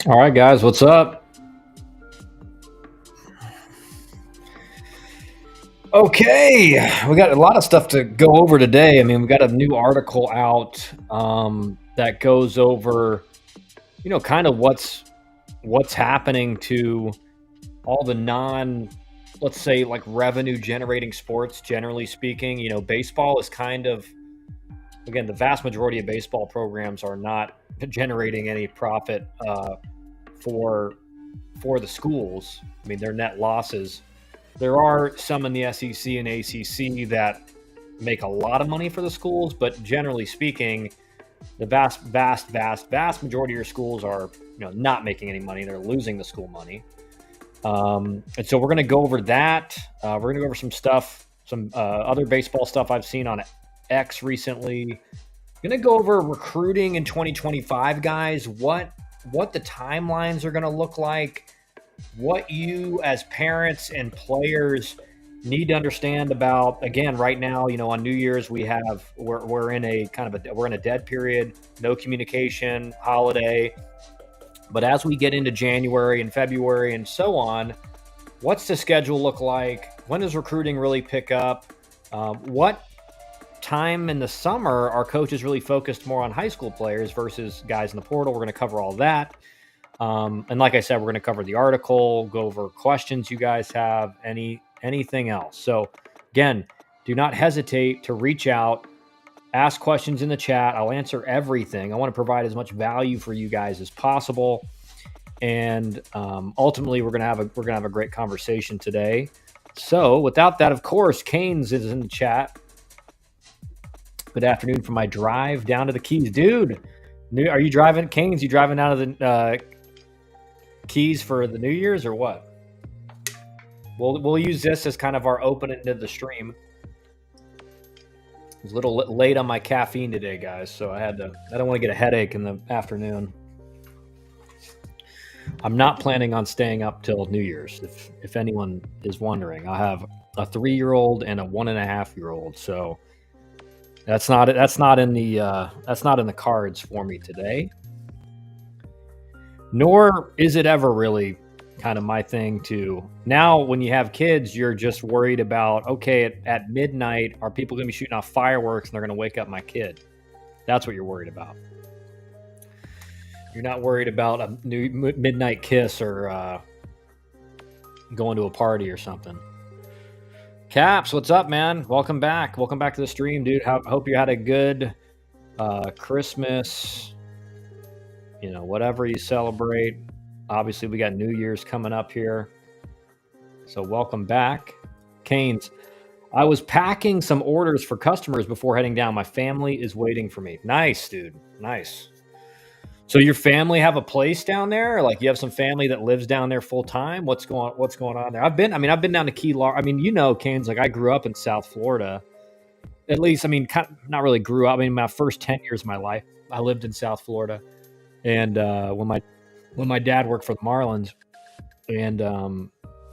All right, guys, what's up? Okay, we got a lot of stuff to go over today. I mean, we got a new article out that goes over, kind of what's happening to all the let's say, like revenue generating sports. Generally speaking, baseball is kind of, again, the vast majority of baseball programs are not generating any profit for for the schools. I mean, their net losses. There are some in the SEC and ACC that make a lot of money for the schools, but generally speaking, the vast majority of your schools are, not making any money. They're losing the school money, and so we're going to go over that. We're going to go over some stuff, some other baseball stuff I've seen on X recently. Going to go over recruiting in 2025, guys. What the timelines are going to look like, what you as parents and players need to understand about. Again, right now, on New Year's we're in a kind of we're in a dead period, no communication, holiday. But as we get into January and February and so on, what's the schedule look like? When does recruiting really pick up? What time in the summer are coaches really focused more on high school players versus guys in the portal? We're going to cover all that. And like I said, we're going to cover the article, go over questions you guys have, anything else. So again, do not hesitate to reach out, ask questions in the chat. I'll answer everything. I want to provide as much value for you guys as possible. And ultimately, we're going to have a great conversation today. So without that, of course, Canes is in the chat. Good afternoon from my drive down to the Keys, dude. Are you driving, Canes? You driving down to the Keys for the New Year's or what? We'll use this as kind of our opening to the stream. I was a little late on my caffeine today, guys, so I don't want to get a headache in the afternoon. I'm not planning on staying up till New Year's, if anyone is wondering. I have a 3-year-old and a 1.5-year-old, so that's not in the cards for me today. Nor is it ever really kind of my thing to. Now, when you have kids, you're just worried about, okay, at midnight, are people going to be shooting off fireworks and they're going to wake up my kid? That's what you're worried about. You're not worried about a new midnight kiss or going to a party or something. Caps, what's up, man? Welcome back. Welcome back to the stream, dude. Hope you had a good Christmas, whatever you celebrate. Obviously, we got New Year's coming up here. So welcome back. Canes, I was packing some orders for customers before heading down. My family is waiting for me. Nice, dude. Nice. So your family have a place down there? Like you have some family that lives down there full time? What's going on there? I've been down to Key Largo. Canes, like I grew up in South Florida. At least, kind of not really grew up. My first 10 years of my life, I lived in South Florida. And when my dad worked for the Marlins, and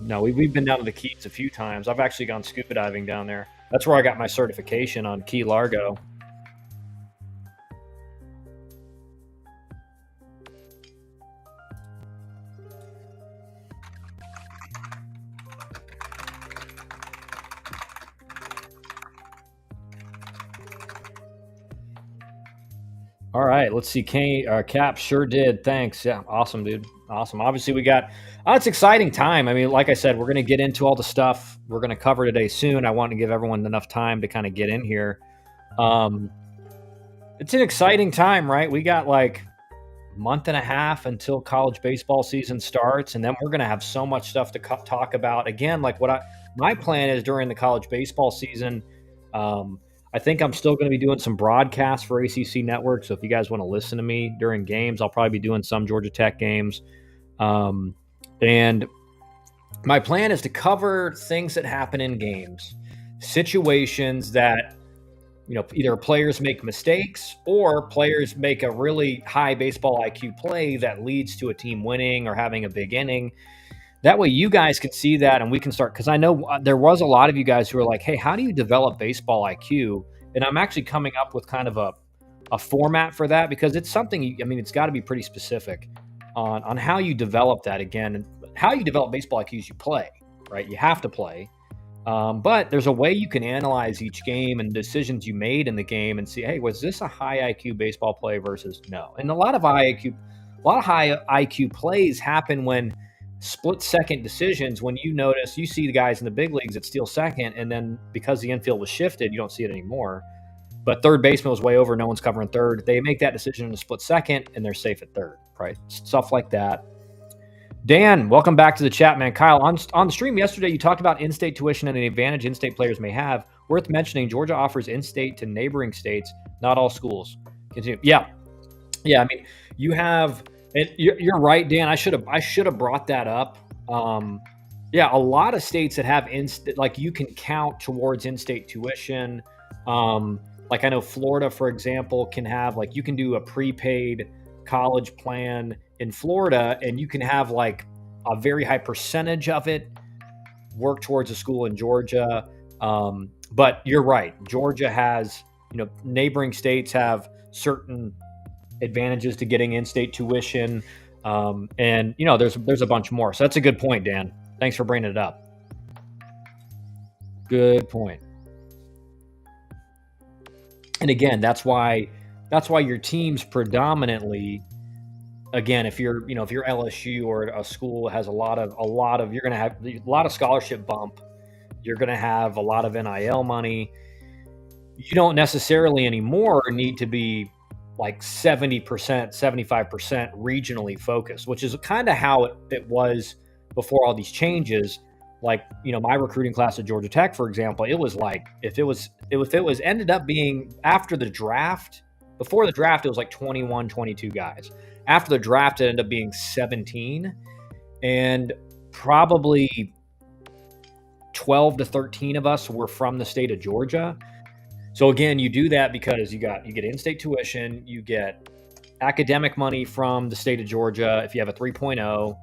no, we've been down to the Keys a few times. I've actually gone scuba diving down there. That's where I got my certification on Key Largo. All right, let's see. Cap sure did. Thanks. Yeah, awesome, dude. Awesome. Obviously, we got. It's exciting time. Like I said, we're going to get into all the stuff we're going to cover today soon. I want to give everyone enough time to kind of get in here. It's an exciting time, right? We got like a month and a half until college baseball season starts, and then we're going to have so much stuff to talk about. Again, like my plan is during the college baseball season. I think I'm still going to be doing some broadcasts for ACC Network. So if you guys want to listen to me during games, I'll probably be doing some Georgia Tech games. And my plan is to cover things that happen in games, situations that, either players make mistakes or players make a really high baseball IQ play that leads to a team winning or having a big inning. That way you guys can see that and we can start, because I know there was a lot of you guys who are like, hey, how do you develop baseball IQ? And I'm actually coming up with kind of a format for that, because it's something, it's got to be pretty specific. on how you develop that again, and how you develop baseball IQ is you play, right? You have to play. But there's a way you can analyze each game and decisions you made in the game and see, hey, was this a high IQ baseball play versus no? And a lot of high IQ plays happen when split second decisions, when you see the guys in the big leagues that steal second, and then because the infield was shifted, you don't see it anymore. But third baseman was way over, no one's covering third. They make that decision in a split second, and they're safe at third, right? Stuff like that. Dan, welcome back to the chat, man. Kyle, on the stream yesterday, you talked about in-state tuition and the advantage in-state players may have. Worth mentioning, Georgia offers in-state to neighboring states, not all schools. Continue. Yeah. I mean, you have, and you're right, Dan. I should have brought that up. Yeah, a lot of states that have like you can count towards in-state tuition. Like I know Florida, for example, can have like you can do a prepaid college plan in Florida, and you can have like a very high percentage of it work towards a school in Georgia. But you're right. Georgia has, neighboring states have certain advantages to getting in-state tuition. And there's a bunch more. So that's a good point, Dan. Thanks for bringing it up. Good point. And again, that's why your teams predominantly, again, if you're LSU or a school has a lot of, you're going to have a lot of scholarship bump. You're going to have a lot of NIL money. You don't necessarily anymore need to be like 70%, 75% regionally focused, which is kind of how it was before all these changes. Like, my recruiting class at Georgia Tech, for example, it was like, if it was ended up being after the draft, before the draft, it was like 21, 22 guys. After the draft, it ended up being 17, and probably 12 to 13 of us were from the state of Georgia. So again, you do that because you get in-state tuition, you get academic money from the state of Georgia if you have a 3.0,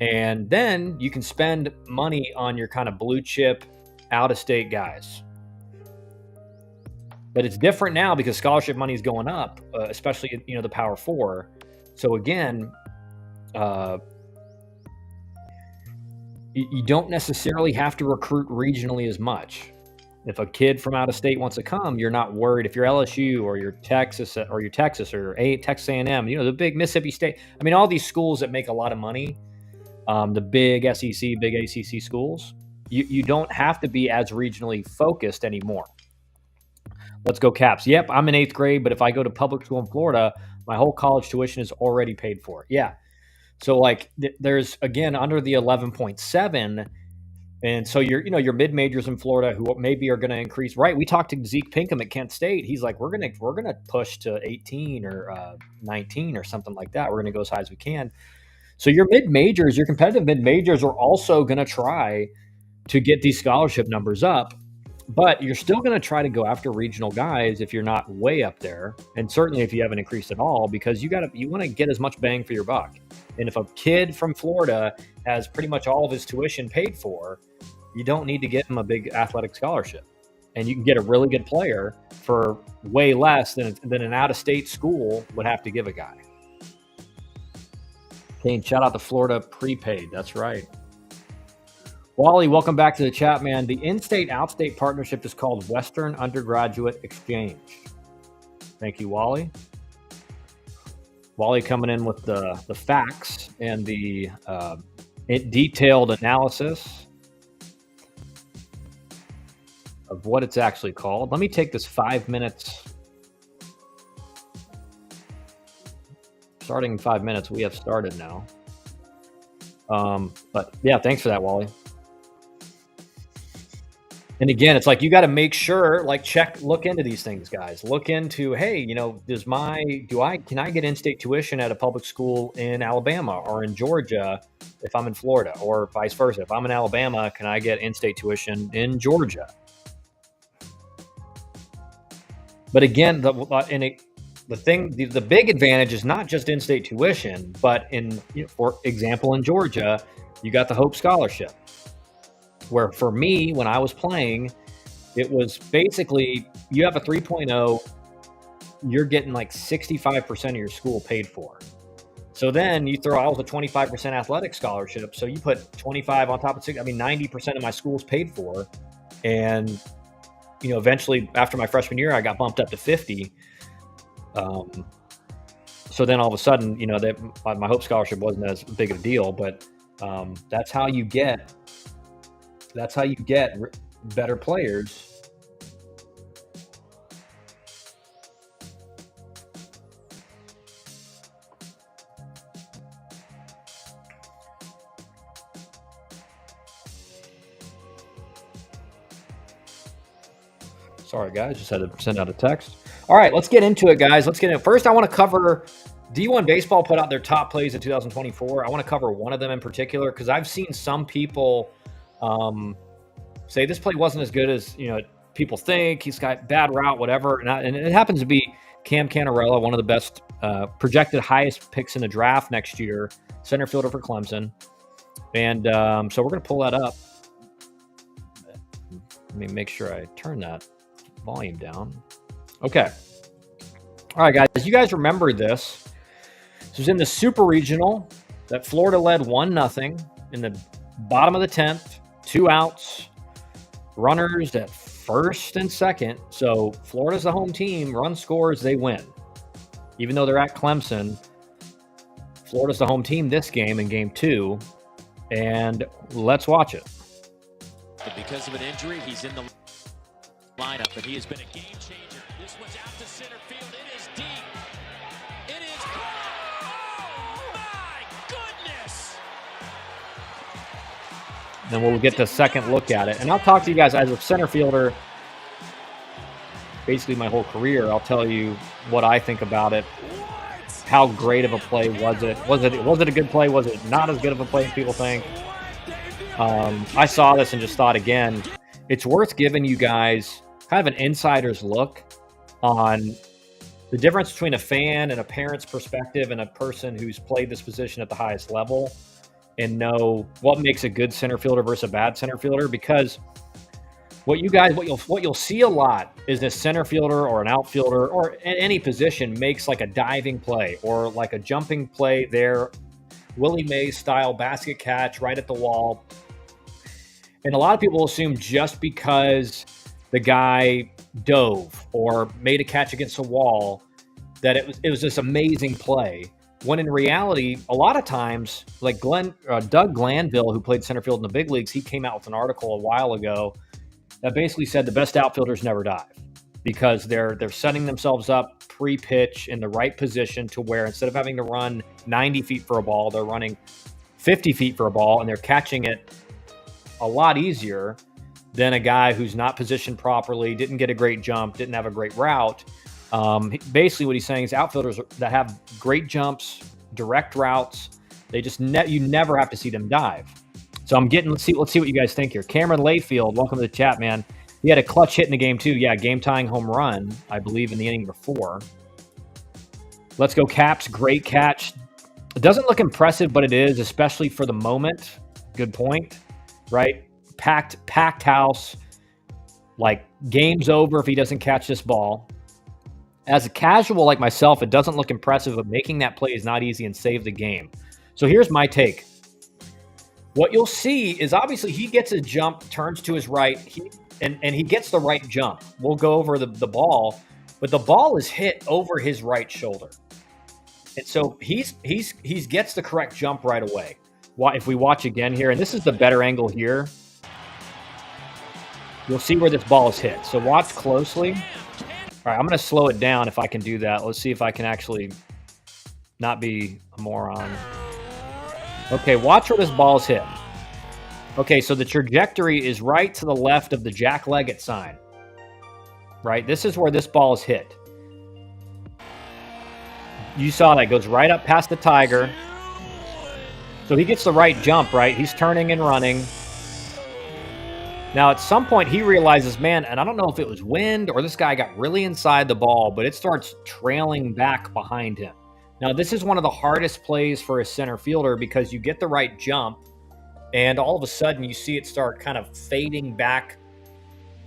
and then you can spend money on your kind of blue chip out-of-state guys. But it's different now because scholarship money is going up, especially the Power Four. So again, you don't necessarily have to recruit regionally as much. If a kid from out of state wants to come, you're not worried. If you're LSU or you're Texas or Texas A&M, the big Mississippi State. I mean, all these schools that make a lot of money, the big SEC, big ACC schools, you don't have to be as regionally focused anymore. Let's go Caps. Yep, I'm in 8th grade, but if I go to public school in Florida, my whole college tuition is already paid for. Yeah. So like there's, again, under the 11.7. And so your mid-majors in Florida who maybe are going to increase. Right. We talked to Zeke Pinkham at Kent State. He's like, we're going to push to 18 or 19 or something like that. We're going to go as high as we can. So your mid-majors, your competitive mid-majors are also going to try to get these scholarship numbers up. But you're still going to try to go after regional guys if you're not way up there, and certainly if you haven't increased at all, because you want to get as much bang for your buck. And if a kid from Florida has pretty much all of his tuition paid for, you don't need to get him a big athletic scholarship, and you can get a really good player for way less than an out-of-state school would have to give a guy. Kane, shout out to Florida prepaid. That's right. Wally, welcome back to the chat, man. The in-state, out-state partnership is called Western Undergraduate Exchange. Thank you, Wally. Wally coming in with the facts and the detailed analysis of what it's actually called. Let me take this 5 minutes. Starting in 5 minutes. We have started now. But yeah, thanks for that, Wally. And again, it's like you got to make sure, like look into these things, guys. Look into, hey, can I get in-state tuition at a public school in Alabama or in Georgia if I'm in Florida, or vice versa? If I'm in Alabama, can I get in-state tuition in Georgia? But again, the big advantage is not just in-state tuition, but for example, in Georgia, you got the Hope Scholarship. Where for me, when I was playing, it was basically you have a 3.0, you're getting like 65% of your school paid for. So then you throw, I was a 25% athletic scholarship. So you put 25 on top of 6. I mean, 90% of my school's paid for. And, eventually after my freshman year, I got bumped up to 50. So then all of a sudden, my Hope Scholarship wasn't as big of a deal, but that's how you get better players. Sorry, guys, just had to send out a text. All right, let's get into it, guys. Let's get in. First, I want to cover D1 Baseball put out their top plays in 2024. I want to cover one of them in particular because I've seen some people say this play wasn't as good as people think. He's got bad route, whatever, and it happens to be Cam Canarella, one of the best projected highest picks in the draft next year, center fielder for Clemson. And so we're going to pull that up. Let me make sure I turn that volume down. Okay. All right, guys. You guys remember this. This was in the Super Regional that Florida led 1-0 in the bottom of the 10th, 2 outs, runners at first and second. So Florida's the home team. Run scores, they win. Even though they're at Clemson, Florida's the home team this game in game 2. And let's watch it. Because of an injury, he's in the lineup, and he has been a game changer. This one's out to center field. It is deep. It is gone. Oh, my goodness. Then we'll get the second look at it. And I'll talk to you guys as a center fielder, basically my whole career. I'll tell you what I think about it. How great of a play was it? Was it a good play? Was it not as good of a play as people think? I saw this and just thought, again, it's worth giving you guys kind of an insider's look on the difference between a fan and a parent's perspective and a person who's played this position at the highest level and know what makes a good center fielder versus a bad center fielder. Because what you'll see a lot is this center fielder or an outfielder or in any position makes like a diving play or like a jumping play there, Willie Mays style basket catch right at the wall. And a lot of people assume just because the guy dove or made a catch against a wall that it was this amazing play. When in reality, a lot of times, like Doug Glanville, who played center field in the big leagues, he came out with an article a while ago that basically said the best outfielders never dive because they're setting themselves up pre-pitch in the right position to where instead of having to run 90 feet for a ball, they're running 50 feet for a ball and they're catching it a lot easier than a guy who's not positioned properly, didn't get a great jump, didn't have a great route. Basically what he's saying is outfielders that have great jumps, direct routes, they just you never have to see them dive. So let's see what you guys think here. Cameron Layfield, welcome to the chat, man. He had a clutch hit in the game too. Yeah, game-tying home run, I believe, in the inning before. Let's go Caps, great catch. It doesn't look impressive, but it is, especially for the moment. Good point, right? Packed house, like game's over if he doesn't catch this ball. As a casual like myself, it doesn't look impressive, but making that play is not easy and save the game. So here's my take. What you'll see is obviously he gets a jump, turns to his right, and he gets the right jump. We'll go over the ball, but the ball is hit over his right shoulder. And so he gets the correct jump right away. If we watch again here, and this is the better angle here, you'll see where this ball is hit. So watch closely. All right, I'm going to slow it down if I can do that. Let's see if I can actually not be a moron. Okay, watch where this ball is hit. Okay, so the trajectory is right to the left of the Jack Leggett sign. Right? This is where this ball is hit. You saw that. Goes right up past the Tiger. So he gets the right jump, right? He's turning and running. Now, at some point, he realizes, man, and I don't know if it was wind or this guy got really inside the ball, but it starts trailing back behind him. Now, this is one of the hardest plays for a center fielder because you get the right jump, and all of a sudden, you see it start kind of fading back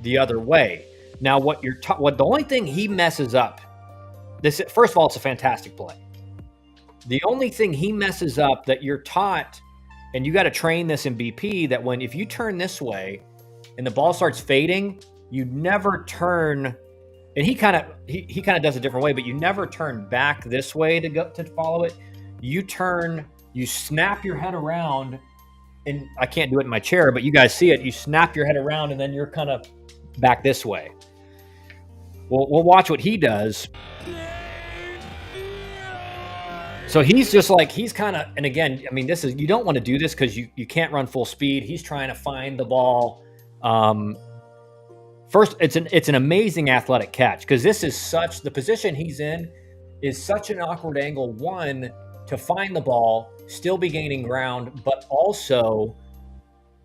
the other way. Now, the only thing he messes up, first of all, it's a fantastic play. The only thing he messes up that you're taught, and you got to train this in BP, that if you turn this way and the ball starts fading, you never turn. And he kind of does a different way, but you never turn back this way to follow it. You turn, you snap your head around, and I can't do it in my chair, but you guys see it. You snap your head around, and then you're kind of back this way. We'll watch what he does. So he's just like, he's kind of, and again, I mean, you don't want to do this because you can't run full speed. He's trying to find the ball. First, it's an amazing athletic catch, because the position he's in is such an awkward angle, one, to find the ball, still be gaining ground, but also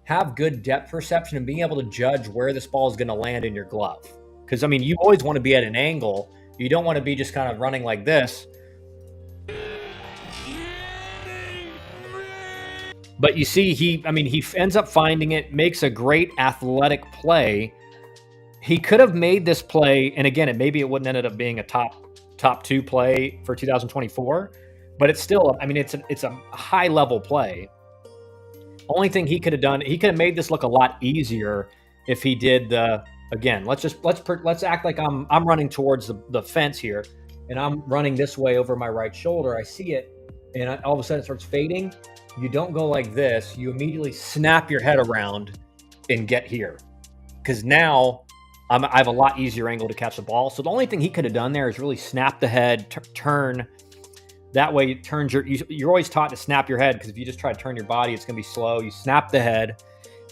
have good depth perception and being able to judge where this ball is going to land in your glove. Because, I mean, you always want to be at an angle. You don't want to be just kind of running like this. But you see, he ends up finding it, makes a great athletic play. He could have made this play, and again, maybe it wouldn't ended up being a top 2 play for 2024, but it's still, I mean, it's a high level play. Only thing he could have done, he could have made this look a lot easier if he did again. Let's act like I'm running towards the fence here, and I'm running this way over my right shoulder. I see it, and all of a sudden it starts fading. You don't go like this. You immediately snap your head around and get here, because now I have a lot easier angle to catch the ball. So the only thing he could have done there is really snap the head, turn. That way it turns you're always taught to snap your head, because if you just try to turn your body, it's going to be slow. You snap the head,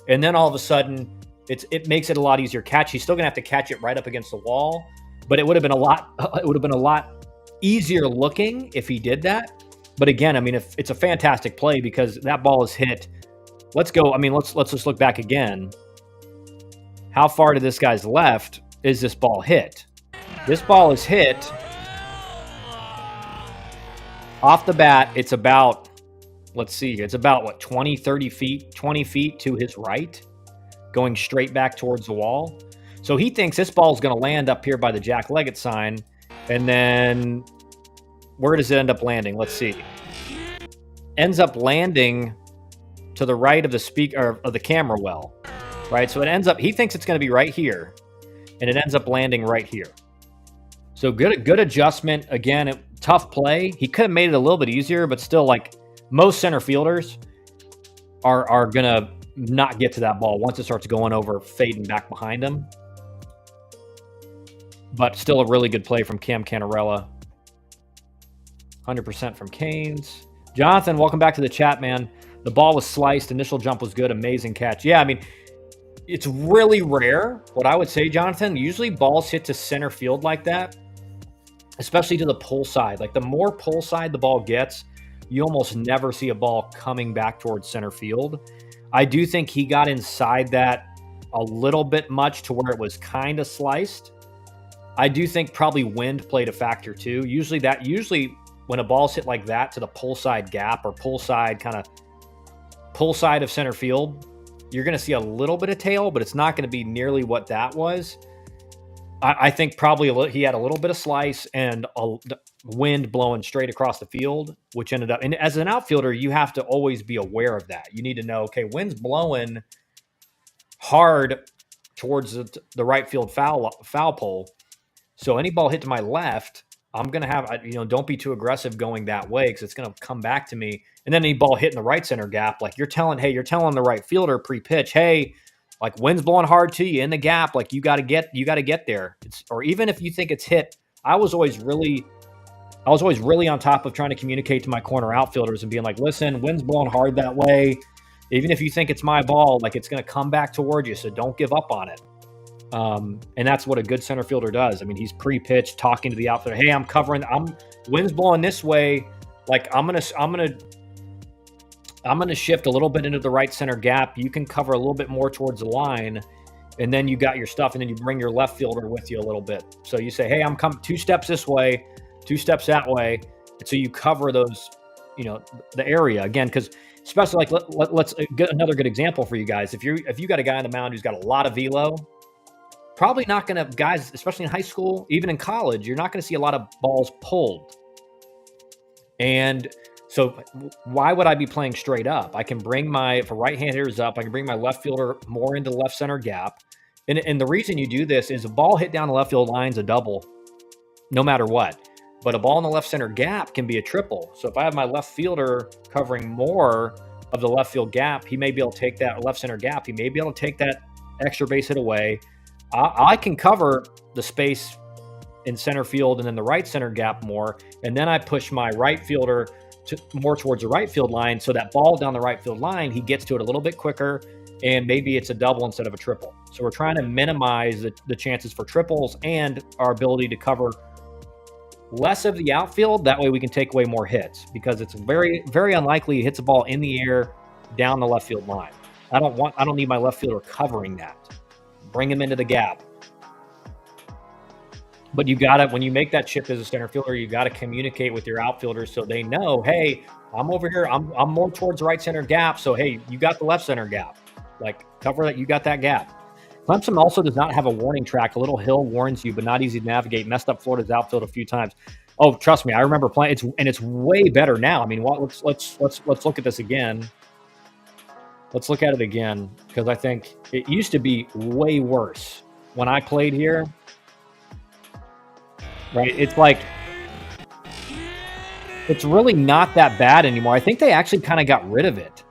and then all of a sudden it makes it a lot easier catch. He's still going to have to catch it right up against the wall, but it would have been a lot easier looking if he did that. But again, I mean, if it's a fantastic play, because that ball is hit. Let's go. I mean, let's just look back again. How far to this guy's left is this ball hit? This ball is hit off the bat. It's about, let's see, it's about what, 20 feet to his right, going straight back towards the wall. So he thinks this ball is going to land up here by the Jack Leggett sign. And then where does it end up landing? Let's see. Ends up landing to the right of the speaker, of the camera well. Right, so he thinks it's going to be right here, and it ends up landing right here. So good adjustment. Again, tough play. He could have made it a little bit easier, but still, like most center fielders are going to not get to that ball once it starts going over, fading back behind him. But still a really good play from Cam Canarella. 100% from Canes. Jonathan, welcome back to the chat, man. The ball was sliced. Initial jump was good. Amazing catch. Yeah, I mean, it's really rare. What I would say, Jonathan, usually balls hit to center field like that, especially to the pull side. Like the more pull side the ball gets, you almost never see a ball coming back towards center field. I do think he got inside that a little bit much to where it was kind of sliced. I do think probably wind played a factor too. Usually when a ball's hit like that to the pull side gap or pull side of center field, you're going to see a little bit of tail, but it's not going to be nearly what that was. I think probably he had a little bit of slice and a wind blowing straight across the field, which ended up, and as an outfielder, you have to always be aware of that. You need to know, okay, wind's blowing hard towards the right field foul pole. So any ball hit to my left, I'm going to have, don't be too aggressive going that way, because it's going to come back to me. And then any ball hit in the right center gap, like you're telling the right fielder pre-pitch, hey, like wind's blowing hard to you in the gap, like you got to get there. Or even if you think it's hit, I was always really on top of trying to communicate to my corner outfielders and being like, listen, wind's blowing hard that way. Even if you think it's my ball, like it's going to come back toward you, so don't give up on it. And that's what a good center fielder does. I mean, he's pre-pitch talking to the outfielder. Hey, wind's blowing this way. Like I'm gonna shift a little bit into the right center gap. You can cover a little bit more towards the line, and then you got your stuff, and then you bring your left fielder with you a little bit. So you say, hey, I'm coming 2 steps this way, 2 steps that way. And so you cover those, the area again, because especially like let's get another good example for you guys. If you got a guy on the mound who's got a lot of velo, probably not going to, guys, especially in high school, even in college, you're not going to see a lot of balls pulled. And so why would I be playing straight up? I can bring if a right-hand hitter is up, I can bring my left fielder more into the left center gap. And the reason you do this is a ball hit down the left field line's a double, no matter what. But a ball in the left center gap can be a triple. So if I have my left fielder covering more of the left field gap, he may be able to take that left center gap. He may be able to take that extra base hit away. I can cover the space in center field and then the right center gap more. And then I push my right fielder more towards the right field line. So that ball down the right field line, he gets to it a little bit quicker. And maybe it's a double instead of a triple. So we're trying to minimize the chances for triples and our ability to cover less of the outfield. That way we can take away more hits, because it's very, very unlikely he hits a ball in the air down the left field line. I don't need my left fielder covering that. Bring him into the gap. But when you make that chip as a center fielder, you got to communicate with your outfielders so they know, hey, I'm over here. I'm more towards the right center gap. So, hey, you got the left center gap. Like, cover that. You got that gap. Clemson also does not have a warning track. A little hill warns you, but not easy to navigate. Messed up Florida's outfield a few times. Oh, trust me, I remember playing. It's way better now. I mean, let's look at this again. Let's look at it again, because I think it used to be way worse when I played here. Right? It's really not that bad anymore. I think they actually kind of got rid of it.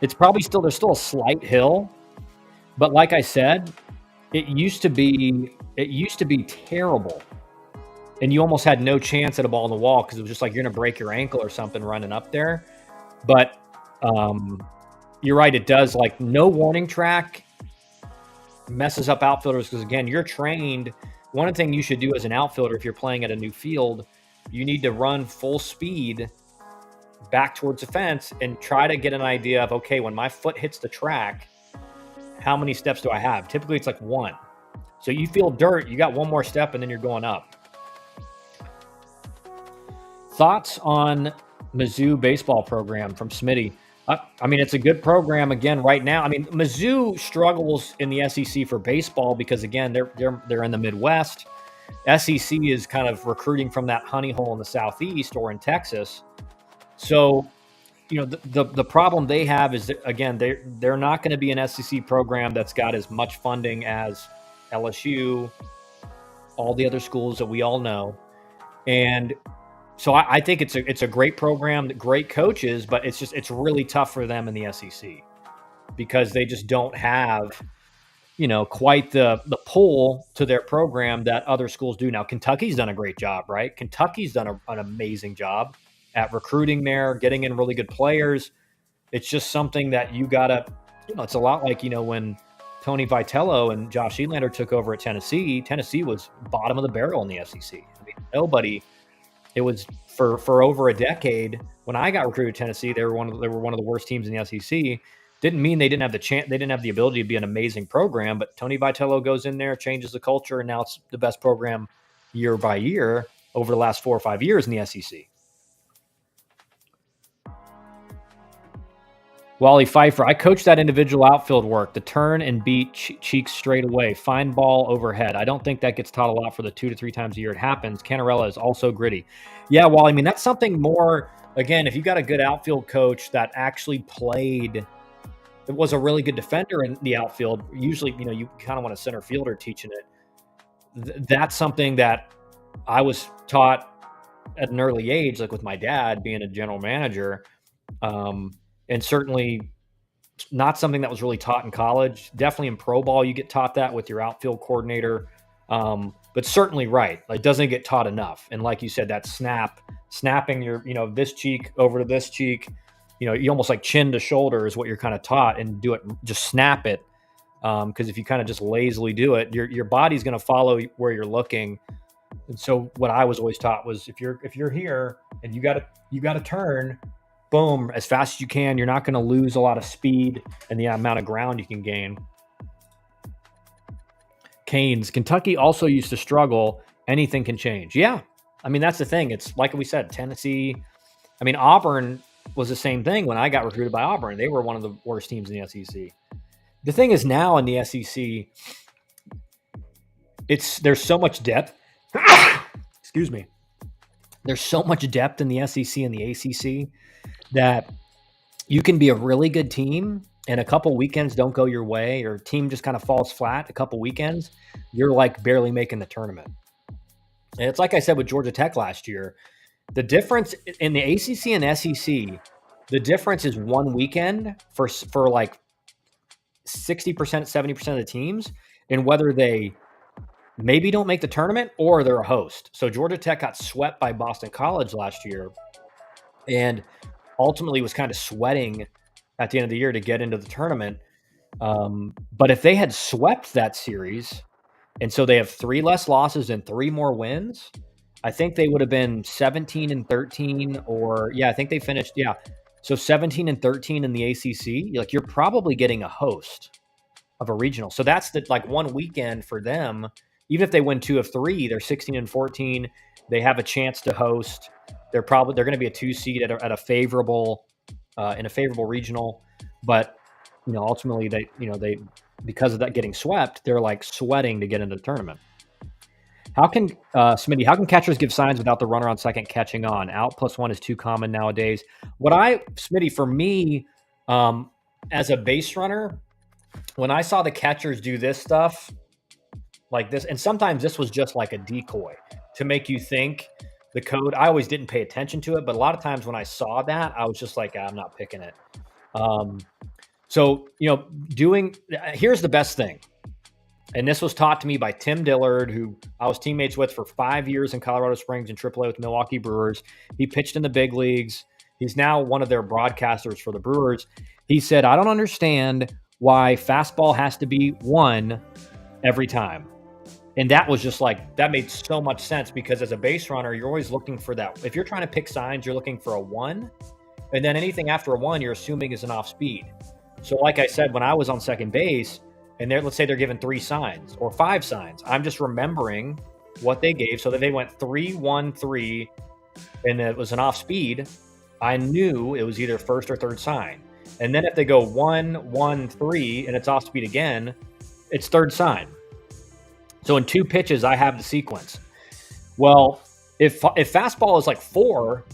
It's probably there's still a slight hill, but like I said, it used to be terrible. And you almost had no chance at a ball in the wall, because it was just like you're going to break your ankle or something running up there. But you're right, it does. Like, no warning track messes up outfielders, because, again, you're trained. One thing you should do as an outfielder, if you're playing at a new field, you need to run full speed back towards the fence and try to get an idea of, okay, when my foot hits the track, how many steps do I have? Typically, it's like one. So you feel dirt, you got one more step, and then you're going up. Thoughts on Mizzou baseball program from Smitty? I mean, it's a good program again right now. I mean, Mizzou struggles in the SEC for baseball because, again, they're in the Midwest. SEC is kind of recruiting from that honey hole in the Southeast or in Texas. So, the problem they have is that, again, they're not going to be an SEC program that's got as much funding as LSU, all the other schools that we all know, and so I think it's a great program, great coaches, but it's really tough for them in the SEC because they just don't have, quite the pull to their program that other schools do. Now, Kentucky's done a great job, right? Kentucky's done an amazing job at recruiting there, getting in really good players. It's just something that you gotta, it's a lot like, when Tony Vitello and Josh Elander took over at Tennessee. Tennessee was bottom of the barrel in the SEC. I mean, nobody. It was for over a decade. When I got recruited to Tennessee, they were one of the worst teams in the SEC. Didn't mean they didn't have the chance. They didn't have the ability to be an amazing program. But Tony Vitello goes in there, changes the culture, and now it's the best program year by year over the last 4 or 5 years in the SEC. Wally Pfeiffer, I coach that individual outfield work, the turn and beat cheeks straight away, fine ball overhead. I don't think that gets taught a lot for the 2 to 3 times a year it happens. Canarella is also gritty. Yeah, well, I mean, that's something more, again, if you got a good outfield coach that actually played, it was a really good defender in the outfield, usually, you kind of want a center fielder teaching it. That's something that I was taught at an early age, like with my dad being a general manager, and certainly not something that was really taught in college. Definitely in pro ball, you get taught that with your outfield coordinator. But certainly right. It doesn't get taught enough. And like you said, that snapping your, this cheek over to this cheek, you almost like chin to shoulder is what you're kind of taught, and do it, just snap it. Because if you kind of just lazily do it, your body's going to follow where you're looking. And so what I was always taught was if you're here and you got to turn, boom, as fast as you can. You're not going to lose a lot of speed and the amount of ground you can gain. Canes, Kentucky also used to struggle. Anything can change. Yeah. I mean, that's the thing. It's like we said, Tennessee. I mean, Auburn was the same thing when I got recruited by Auburn. They were one of the worst teams in the SEC. The thing is, now in the SEC, there's so much depth. Excuse me. there's so much depth in the SEC and the ACC that you can be a really good team and a couple weekends don't go your way or team just kind of falls flat a couple weekends, you're like barely making the tournament. And it's like I said with Georgia Tech last year, the difference in the ACC and SEC, the difference is one weekend for like 60%, 70% of the teams, and whether they maybe don't make the tournament or they're a host. So Georgia Tech got swept by Boston College last year and ultimately was kind of sweating at the end of the year to get into the tournament. But if they had swept that series, and so they have 3 less losses and 3 more wins, I think they would have been 17-13, or I think they finished, so 17-13 in the ACC. Like, you're probably getting a host of a regional. So that's the like one weekend for them. Even if they win 2 of 3, they're 16-14. They have a chance to host. They're going to be a 2 seed at a favorable in a favorable regional. But ultimately they because of that getting swept, they're like sweating to get into the tournament. How can Smitty? How can catchers give signs without the runner on second catching on? Out +1 is too common nowadays. Smitty, for me, as a base runner, when I saw the catchers do this stuff like this, and sometimes this was just like a decoy to make you think the code. I always didn't pay attention to it, but a lot of times when I saw that, I was just like, I'm not picking it. So, here's the best thing. And this was taught to me by Tim Dillard, who I was teammates with for 5 years in Colorado Springs and AAA with Milwaukee Brewers. He pitched in the big leagues. He's now one of their broadcasters for the Brewers. He said, I don't understand why fastball has to be 1 every time. And that was just like, that made so much sense because as a base runner, you're always looking for that. If you're trying to pick signs, you're looking for a 1. And then anything after a 1, you're assuming is an off speed. So like I said, when I was on second base, and let's say they're given 3 signs or 5 signs, I'm just remembering what they gave. So that they went 3-1-3, and it was an off speed, I knew it was either first or third sign. And then if they go 1-1-3 and it's off speed again, it's third sign. So in 2 pitches, I have the sequence. Well, if fastball is like 4,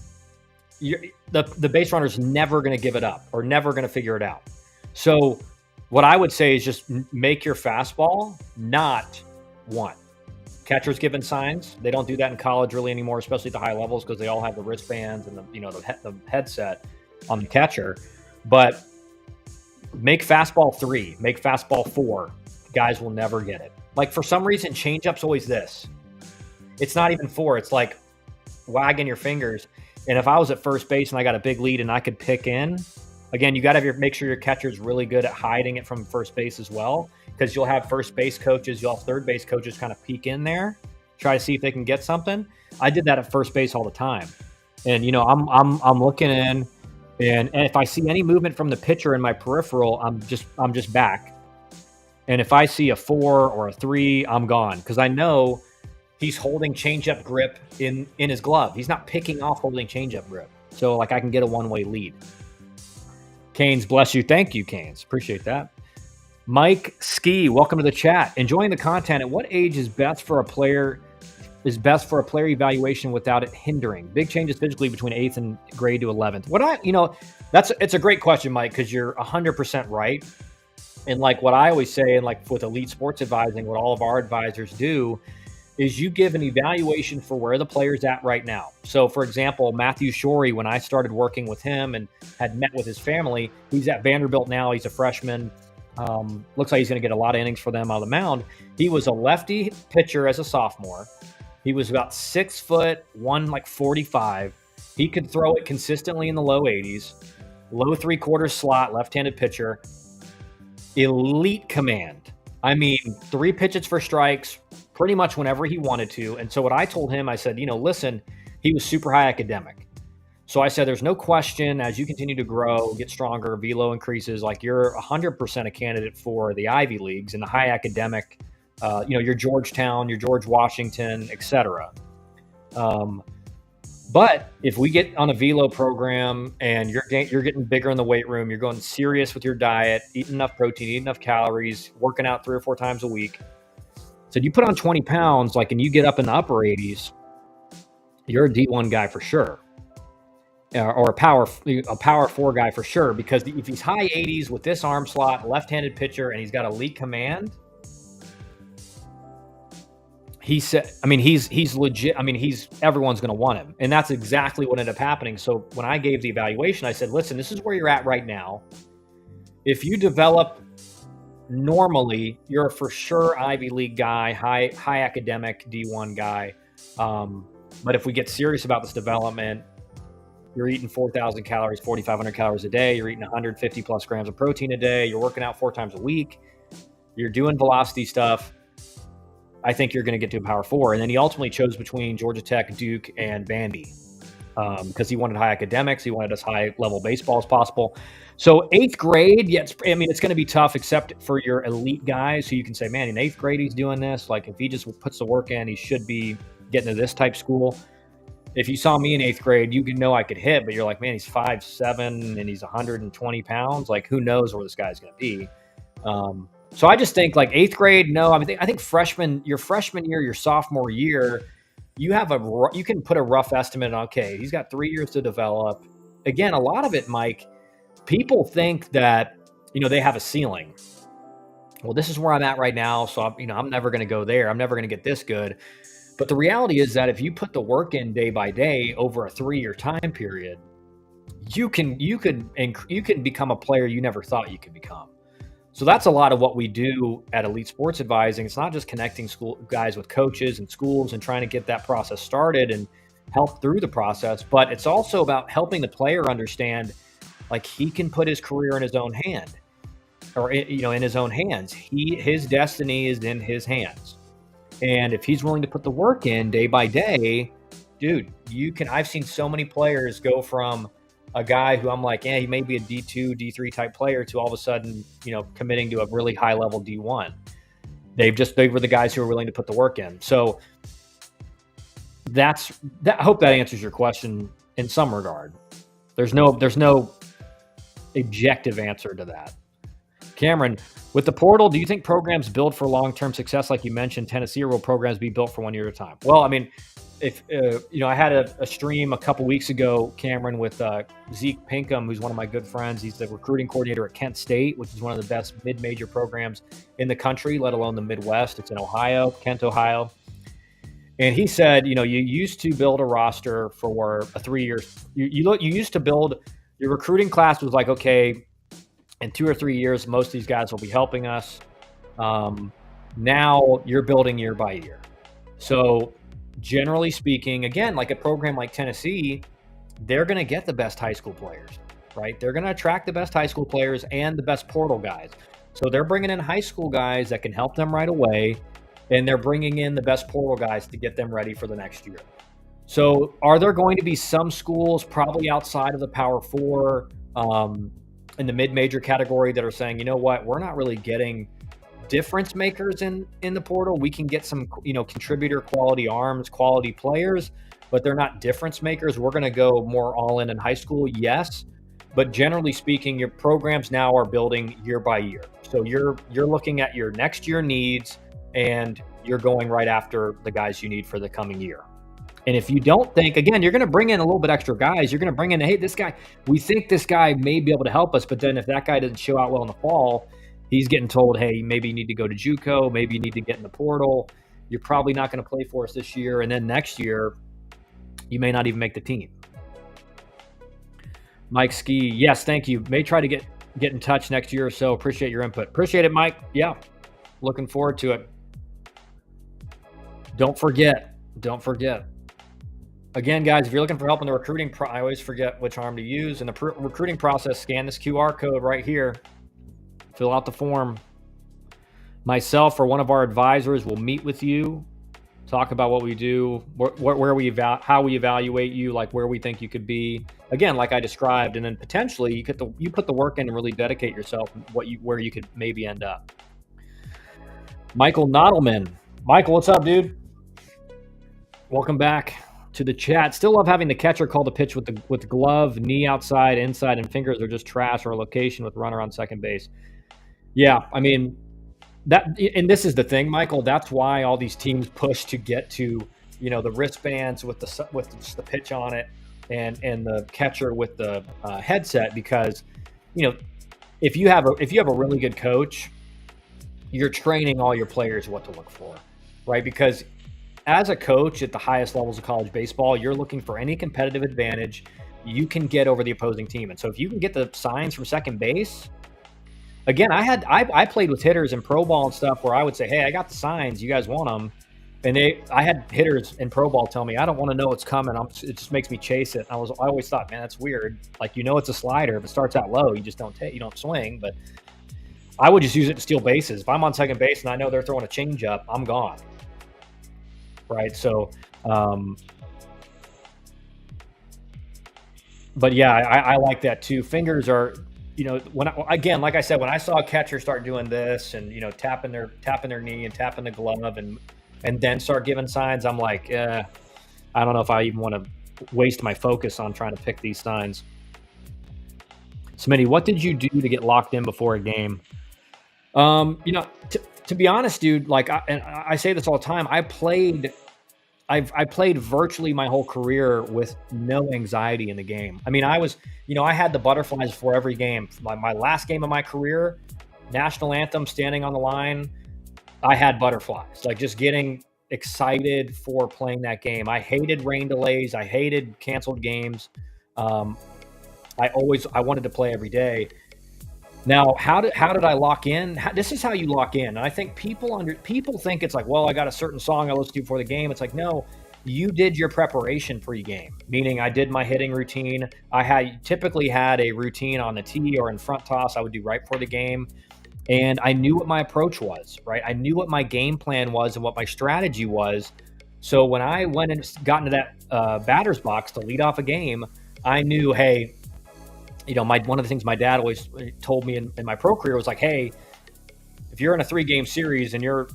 the base runner's never going to give it up or never going to figure it out. So what I would say is just make your fastball not 1. Catchers given signs. They don't do that in college really anymore, especially at the high levels, because they all have the wristbands and the headset on the catcher. But make fastball 3, make fastball 4. Guys will never get it. Like, for some reason, changeup's always this. It's not even 4. It's like wagging your fingers. And if I was at first base and I got a big lead and I could pick in, again, you got to make sure your catcher's really good at hiding it from first base as well, because you'll have first base coaches, you'll have third base coaches kind of peek in there, try to see if they can get something. I did that at first base all the time, and I'm looking in, and if I see any movement from the pitcher in my peripheral, I'm just back. And if I see a 4 or a 3, I'm gone, because I know he's holding changeup grip in his glove. He's not picking off holding changeup grip, so like I can get a one-way lead. Canes, bless you. Thank you, Canes. Appreciate that. Mike Ski, welcome to the chat. Enjoying the content. At what age is best for a player evaluation without it hindering? Big changes physically between 8th and grade to 11th. It's a great question, Mike, because you're 100% right. And like what I always say, and like with elite sports advising, what all of our advisors do is you give an evaluation for where the player's at right now. So, for example, Matthew Shorey, when I started working with him and had met with his family, he's at Vanderbilt now. He's a freshman. Looks like he's going to get a lot of innings for them on the mound. He was a lefty pitcher as a sophomore. He was about 6 foot, 145. He could throw it consistently in the low 80s, low 3/4 slot, left-handed pitcher. Elite command. I mean, 3 pitches for strikes, pretty much whenever he wanted to. And so what I told him, I said, listen, he was super high academic. So I said, there's no question as you continue to grow, get stronger, velo increases, like you're 100% a candidate for the Ivy Leagues and the high academic, your Georgetown, your George Washington, etc. But if we get on a velo program and you're getting bigger in the weight room, you're going serious with your diet, eating enough protein, eating enough calories, working out 3 or 4 times a week. So you put on 20 pounds, and you get up in the upper 80s, you're a D1 guy for sure, or a power 4 guy for sure. Because if he's high 80s with this arm slot, left-handed pitcher, and he's got elite command, he said, I mean, he's legit. I mean, everyone's going to want him, and that's exactly what ended up happening. So when I gave the evaluation, I said, listen, this is where you're at right now. If you develop normally, you're for sure Ivy League guy, high academic D1 guy. But if we get serious about this development, you're eating 4,000 calories, 4,500 calories a day. You're eating 150 plus grams of protein a day. You're working out 4 times a week. You're doing velocity stuff. I think you're going to get to a power 4. And then he ultimately chose between Georgia Tech, Duke, and Vandy because he wanted high academics. He wanted as high level baseball as possible. So 8th grade, it's going to be tough except for your elite guys who you can say, man, in 8th grade, he's doing this. Like if he just puts the work in, he should be getting to this type school. If you saw me in 8th grade, you could know I could hit, but you're like, man, he's 5'7" and he's 120 pounds. Like who knows where this guy's going to be. So I just think like 8th grade, no. I think your freshman year, your sophomore year, you can put a rough estimate on, okay, he's got 3 years to develop. Again, a lot of it, Mike, people think that, they have a ceiling. Well, this is where I'm at right now. So I'm never going to go there. I'm never going to get this good. But the reality is that if you put the work in day by day over a 3-year time period, you can become a player you never thought you could become. So that's a lot of what we do at Elite Sports Advising. It's not just connecting school guys with coaches and schools and trying to get that process started and help through the process, but it's also about helping the player understand, like, he can put his career in his own hand, or in his own hands. His destiny is in his hands, and if he's willing to put the work in day by day, dude, I've seen so many players go from a guy who I'm like, he may be a D2, D3 type player to all of a sudden, committing to a really high level D1. They were the guys who were willing to put the work in. So I hope that answers your question in some regard. There's no objective answer to that. Cameron, with the portal, do you think programs build for long-term success like you mentioned Tennessee, or will programs be built for 1 year at a time? Well, I mean, if I had a stream a couple weeks ago, Cameron, with Zeke Pinkham, who's one of my good friends. He's the recruiting coordinator at Kent State, which is one of the best mid-major programs in the country, let alone the Midwest. It's in Ohio, Kent, Ohio. And he said, you used to build a roster for a 3 years. You used to build your recruiting class was like, okay, in 2 or 3 years, most of these guys will be helping us. Now you're building year by year. So generally speaking, again, like a program like Tennessee, they're going to get the best high school players, right? They're going to attract the best high school players and the best portal guys. So they're bringing in high school guys that can help them right away, and they're bringing in the best portal guys to get them ready for the next year. So are there going to be some schools probably outside of the Power 4 in the mid-major category that are saying, you know what, we're not really getting difference makers in the portal. We can get some, contributor quality arms, quality players, but they're not difference makers. We're going to go more all in high school. Yes. But generally speaking, your programs now are building year by year. So you're looking at your next year needs, and you're going right after the guys you need for the coming year. And if you don't think, again, you're going to bring in a little bit extra guys. You're going to bring in, hey, this guy, we think this guy may be able to help us. But then if that guy doesn't show out well in the fall, he's getting told, hey, maybe you need to go to JUCO. Maybe you need to get in the portal. You're probably not going to play for us this year. And then next year, you may not even make the team. Mike Ski, yes, thank you. May try to get in touch next year or so. Appreciate your input. Appreciate it, Mike. Yeah, looking forward to it. Don't forget. Again, guys, if you're looking for help in the recruiting, I always forget which arm to use. In the recruiting process, scan this QR code right here. Fill out the form. Myself or one of our advisors will meet with you, talk about what we do, how we evaluate you, like where we think you could be. Again, like I described, and then potentially you put the work in and really dedicate yourself where you could maybe end up. Michael Nodelman. Michael, what's up, dude? Welcome back to the chat. Still love having the catcher call the pitch with the glove, knee outside, inside, and fingers are just trash, or a location with runner on second base. Yeah, I mean, and this is the thing, Michael. That's why all these teams push to get to the wristbands with just the pitch on it, and the catcher with the headset, because if you have a really good coach, you're training all your players what to look for, right? Because as a coach at the highest levels of college baseball, you're looking for any competitive advantage you can get over the opposing team. And so if you can get the signs from second base, again, I played with hitters in pro ball and stuff where I would say, hey, I got the signs, you guys want them? And I had hitters in pro ball tell me, I don't want to know what's coming. It just makes me chase it. I always thought, man, that's weird. Like, it's a slider. If it starts out low, you just don't swing. But I would just use it to steal bases. If I'm on second base and I know they're throwing a changeup, I'm gone. Right. So, but yeah, I like that too. Fingers are, like I said, when I saw a catcher start doing this and, tapping their knee and tapping the glove and then start giving signs, I'm like, I don't know if I even want to waste my focus on trying to pick these signs. Smitty, what did you do to get locked in before a game? To be honest, dude, like I say this all the time, I played virtually my whole career with no anxiety in the game. I mean, I had the butterflies before every game. My last game of my career, national anthem, standing on the line, I had butterflies, like just getting excited for playing that game. I hated rain delays. I hated canceled games. I wanted to play every day. Now, how did I lock in? This is how you lock in. And I think people think it's like, well, I got a certain song I listen to before the game. It's like, no, you did your preparation pre-game, meaning I did my hitting routine. I typically had a routine on the tee or in front toss I would do right before the game. And I knew what my approach was, right? I knew what my game plan was and what my strategy was. So when I went and got into that batter's box to lead off a game, I knew, hey, one of the things my dad always told me in my pro career was like, hey, if you're in a 3-game series and you're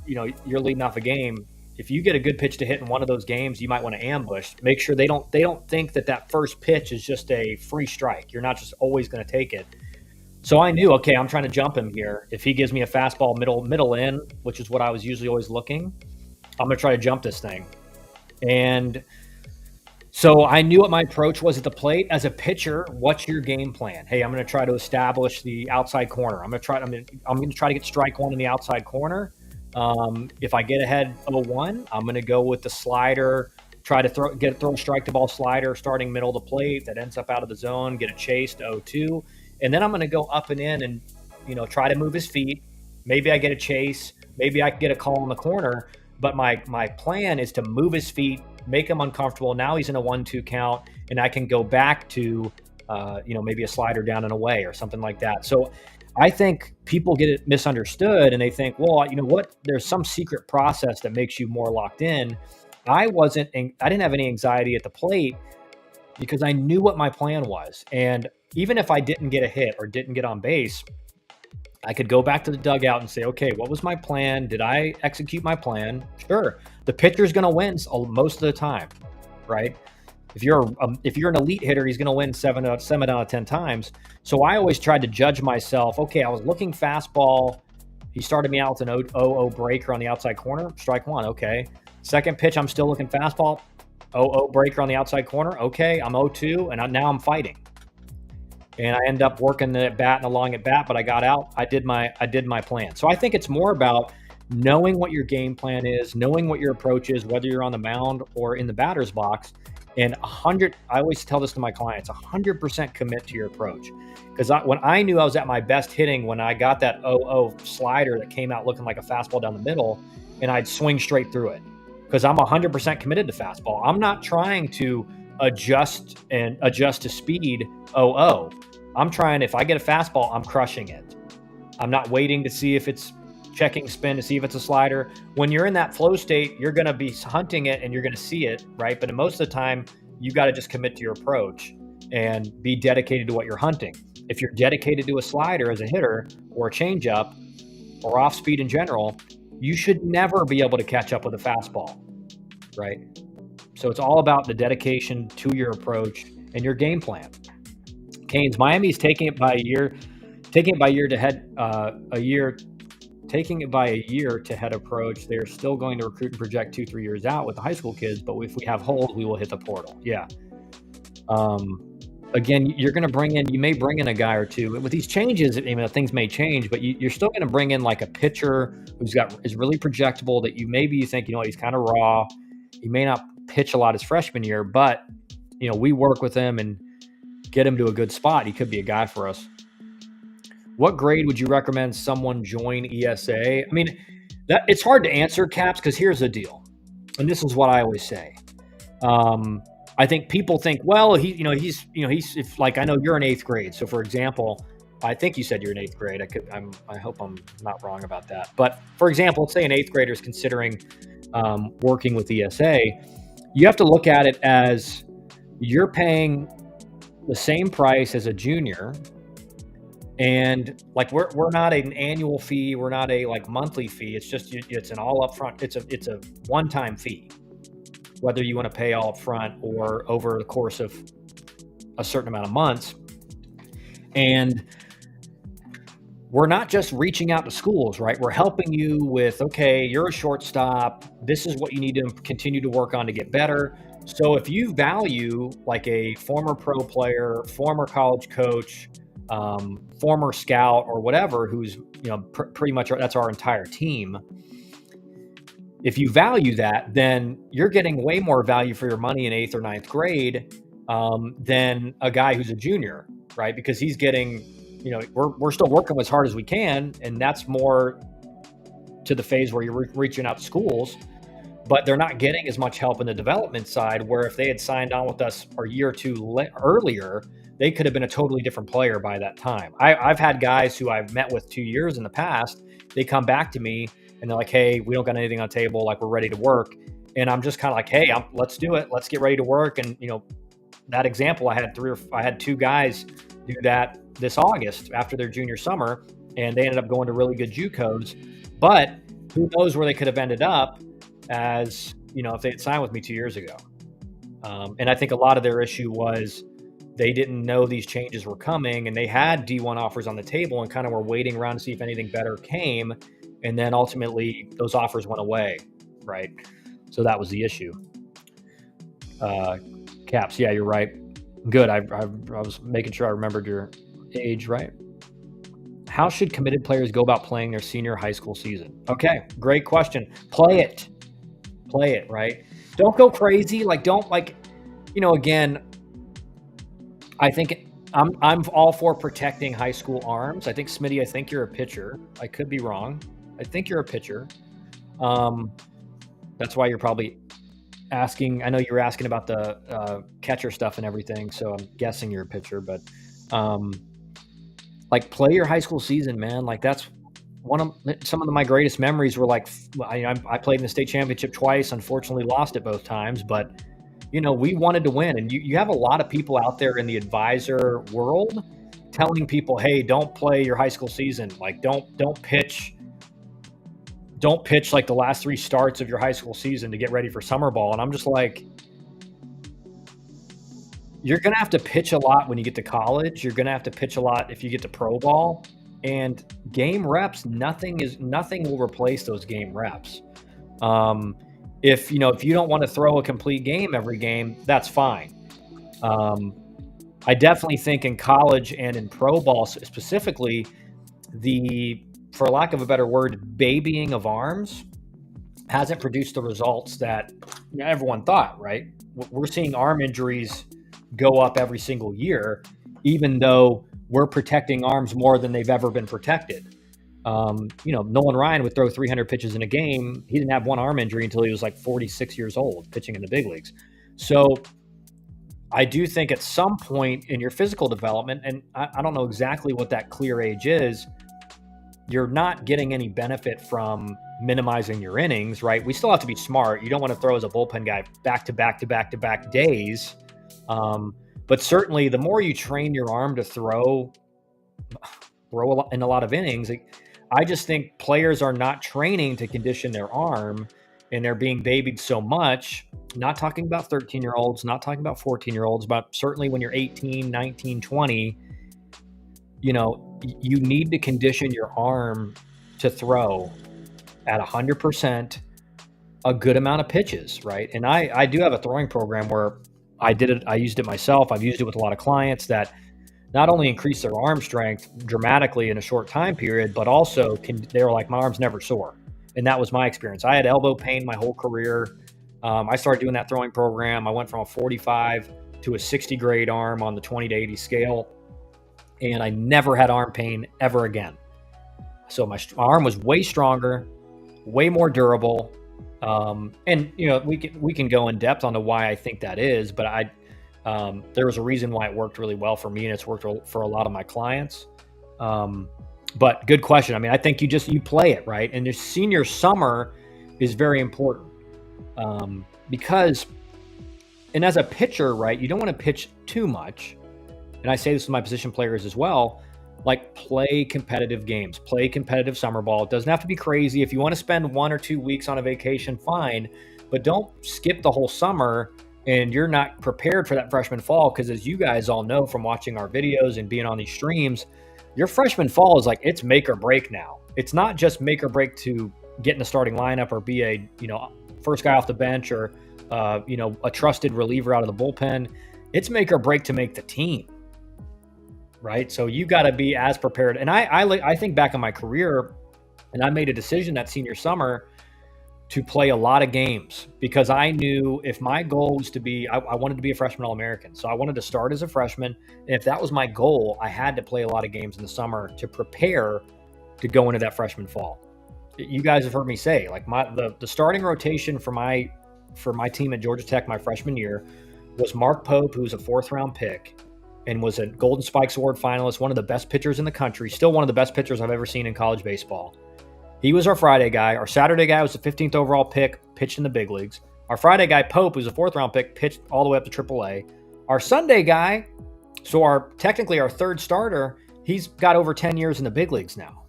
leading off a game, if you get a good pitch to hit in one of those games, you might want to ambush. Make sure they don't think that first pitch is just a free strike. You're not just always going to take it. So I knew, okay, I'm trying to jump him here. If he gives me a fastball middle in, which is what I was usually always looking, I'm going to try to jump this thing. And so I knew what my approach was at the plate. As a pitcher, what's your game plan? Hey, I'm going to try to establish the outside corner. I'm going to try to get strike one in the outside corner. If I get ahead 0-1, I'm going to go with the slider, try to throw a strike to ball slider starting middle of the plate that ends up out of the zone, get a chase to 0-2. And then I'm going to go up and in and, try to move his feet. Maybe I get a chase. Maybe I get a call in the corner. But my plan is to move his feet, make him uncomfortable. Now he's in a 1-2 count, and I can go back to, maybe a slider down and away or something like that. So I think people get it misunderstood, and they think, well, you know what? There's some secret process that makes you more locked in. I didn't have any anxiety at the plate because I knew what my plan was. And even if I didn't get a hit or didn't get on base, I could go back to the dugout and say, okay, what was my plan? Did I execute my plan? Sure. The pitcher's going to win most of the time, right? If you're an elite hitter, he's going to win 7 out of 10 times. So I always tried to judge myself. Okay, I was looking fastball. He started me out with an 0-0 breaker on the outside corner. Strike one. Okay. Second pitch, I'm still looking fastball. 0-0 breaker on the outside corner. Okay, I'm 0-2, and now I'm fighting. And I end up working the bat and along at bat, but I got out. I did my plan. So I think it's more about knowing what your game plan is, knowing what your approach is, whether you're on the mound or in the batter's box. And I always tell this to my clients, 100% commit to your approach. Because when I knew I was at my best hitting, when I got that 0-0 slider that came out looking like a fastball down the middle, and I'd swing straight through it. Because I'm 100% committed to fastball. I'm not trying to adjust to speed 0-0. I'm trying, if I get a fastball, I'm crushing it. I'm not waiting to see if it's checking spin to see if it's a slider. When you're in that flow state, you're going to be hunting it and you're going to see it, right? But most of the time, you got to just commit to your approach and be dedicated to what you're hunting. If you're dedicated to a slider as a hitter or a changeup or off speed in general, you should never be able to catch up with a fastball, right? So it's all about the dedication to your approach and your game plan. Canes, Miami's taking it by a year to head taking it by a year to head approach, they're still going to recruit and project 2-3 years out with the high school kids. But if we have holes, we will hit the portal. Yeah. Again, you're going to bring in, you may bring in a guy or two with these changes. Things may change, but you're still going to bring in like a pitcher is really projectable that you think, he's kind of raw. He may not pitch a lot his freshman year, but we work with him and get him to a good spot. He could be a guy for us. What grade would you recommend someone join ESA? I mean, it's hard to answer, Caps, because here's the deal. And this is what I always say. I think people think, well, he's if like, I know you're in 8th grade. So for example, I think you said you're in 8th grade. I hope I'm not wrong about that. But for example, let's say an 8th grader is considering working with ESA. You have to look at it as you're paying the same price as a junior. And like, we're not an annual fee. We're not a like monthly fee. It's just, it's an all upfront. It's a one-time fee, whether you want to pay all up front or over the course of a certain amount of months. And we're not just reaching out to schools, right? We're helping you with, okay, you're a shortstop. This is what you need to continue to work on to get better. So if you value like a former pro player, former college coach, former scout or whatever, who's, pretty much that's our entire team. If you value that, then you're getting way more value for your money in 8th or 9th grade than a guy who's a junior, right? Because he's getting, we're still working as hard as we can, and that's more to the phase where you're reaching out to schools, but they're not getting as much help in the development side, where if they had signed on with us a year or two earlier, they could have been a totally different player by that time. I've had guys who I've met with 2 years in the past, they come back to me and they're like, hey, we don't got anything on the table, like we're ready to work. And I'm just kind of like, hey, let's do it. Let's get ready to work. And, that example, I had 2 guys do that this August after their junior summer, and they ended up going to really good JUCOs. But who knows where they could have ended up as, if they had signed with me 2 years ago. And I think a lot of their issue was they didn't know these changes were coming, and they had D1 offers on the table and kind of were waiting around to see if anything better came. And then ultimately those offers went away, right? So that was the issue. Caps, yeah, you're right. Good. I was making sure I remembered your age, right? How should committed players go about playing their senior high school season? Okay, great question. Play it, right? Don't go crazy. Like, don't again, I think I'm all for protecting high school arms. I think Smitty, I think you're a pitcher. I could be wrong. I think you're a pitcher. That's why you're probably asking. I know you were asking about the catcher stuff and everything, so I'm guessing you're a pitcher. But play your high school season, man. Like, that's some of my greatest memories were like, I played in the state championship twice. Unfortunately, lost it both times, but we wanted to win. And you have a lot of people out there in the advisor world telling people, hey, don't play your high school season. Like, don't pitch like the last 3 starts of your high school season to get ready for summer ball. And I'm just like, you're going to have to pitch a lot when you get to college. You're going to have to pitch a lot if you get to pro ball. And game reps, nothing will replace those game reps. If you don't want to throw a complete game every game, that's fine. I definitely think in college and in pro ball specifically, for lack of a better word, babying of arms hasn't produced the results that everyone thought, right? We're seeing arm injuries go up every single year, even though we're protecting arms more than they've ever been protected. Nolan Ryan would throw 300 pitches in a game. He didn't have one arm injury until he was like 46 years old pitching in the big leagues. So I do think at some point in your physical development, and I don't know exactly what that clear age is, you're not getting any benefit from minimizing your innings, right? We still have to be smart. You don't want to throw as a bullpen guy back to back days. But certainly the more you train your arm to throw in a lot of innings, I just think players are not training to condition their arm, and they're being babied so much. Not talking about 13-year-olds, not talking about 14-year-olds, but certainly when you're 18, 19, 20, you need to condition your arm to throw at 100% a good amount of pitches, right? And I do have a throwing program where I used it myself. I've used it with a lot of clients that not only increase their arm strength dramatically in a short time period, but also they were like, my arm's never sore. And that was my experience. I had elbow pain my whole career. I started doing that throwing program. I went from a 45 to a 60 grade arm on the 20 to 80 scale. And I never had arm pain ever again. So my arm was way stronger, way more durable. And we can go in depth onto why I think that is, but there was a reason why it worked really well for me, and it's worked for a lot of my clients. But good question. I mean, I think you play it, right? And your senior summer is very important because, and as a pitcher, right, you don't want to pitch too much. And I say this to my position players as well. Like, play competitive games, play competitive summer ball. It doesn't have to be crazy. If you want to spend 1 or 2 weeks on a vacation, fine, but don't skip the whole summer and you're not prepared for that freshman fall. Because as you guys all know from watching our videos and being on these streams, your freshman fall is like, it's make or break now. It's not just make or break to get in the starting lineup or be a, first guy off the bench or, a trusted reliever out of the bullpen. It's make or break to make the team. Right. So you got to be as prepared. And I think back on my career, and I made a decision that senior summer to play a lot of games because I knew if my goal was to be, I wanted to be a freshman All-American. So I wanted to start as a freshman. And if that was my goal, I had to play a lot of games in the summer to prepare to go into that freshman fall. You guys have heard me say, like, the starting rotation for my team at Georgia Tech my freshman year was Mark Pope, who was a 4th round pick and was a Golden Spikes Award finalist, one of the best pitchers in the country, still one of the best pitchers I've ever seen in college baseball. He was our Friday guy. Our Saturday guy was the 15th overall pick, pitched in the big leagues. Our Friday guy, Pope, who's a 4th round pick, pitched all the way up to AAA. Our Sunday guy, so technically our 3rd starter, he's got over 10 years in the big leagues now.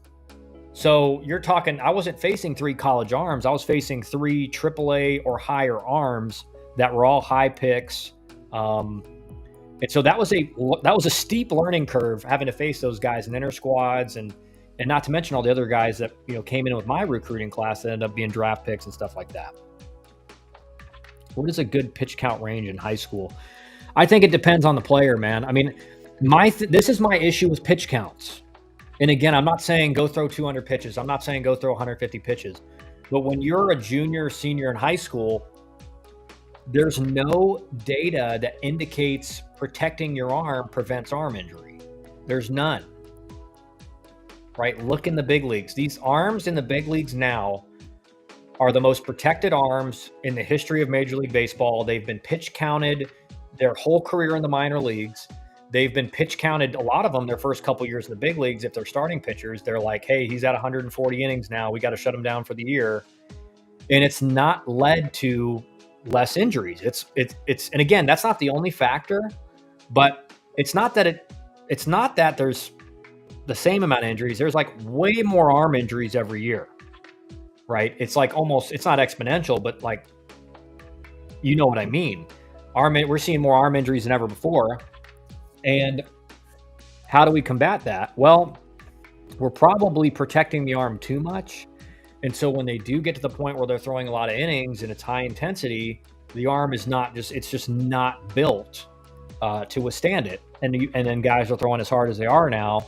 So you're talking, I wasn't facing 3 college arms. I was facing 3 AAA or higher arms that were all high picks. And so that was a steep learning curve, having to face those guys in inter squads and not to mention all the other guys that came in with my recruiting class that ended up being draft picks and stuff like that. What is a good pitch count range in high school? I think it depends on the player, man. I mean, this is my issue with pitch counts. And again, I'm not saying go throw 200 pitches. I'm not saying go throw 150 pitches. But when you're a junior, senior in high school, there's no data that indicates protecting your arm prevents arm injury. There's none. Right? Look in the big leagues. These arms in the big leagues now are the most protected arms in the history of Major League Baseball. They've been pitch counted their whole career in the minor leagues. They've been pitch counted, a lot of them, their first couple years in the big leagues. If they're starting pitchers, they're like, hey, he's at 140 innings now. We got to shut him down for the year. And it's not led to less injuries. It's and again, that's not the only factor, but it's not that there's the same amount of injuries. There's like way more arm injuries every year, right? It's like it's not exponential, but like, you know what I mean? We're seeing more arm injuries than ever before. And how do we combat that? Well, we're probably protecting the arm too much. And so when they do get to the point where they're throwing a lot of innings and it's high intensity, the arm is it's just not built to withstand it. And then guys are throwing as hard as they are now.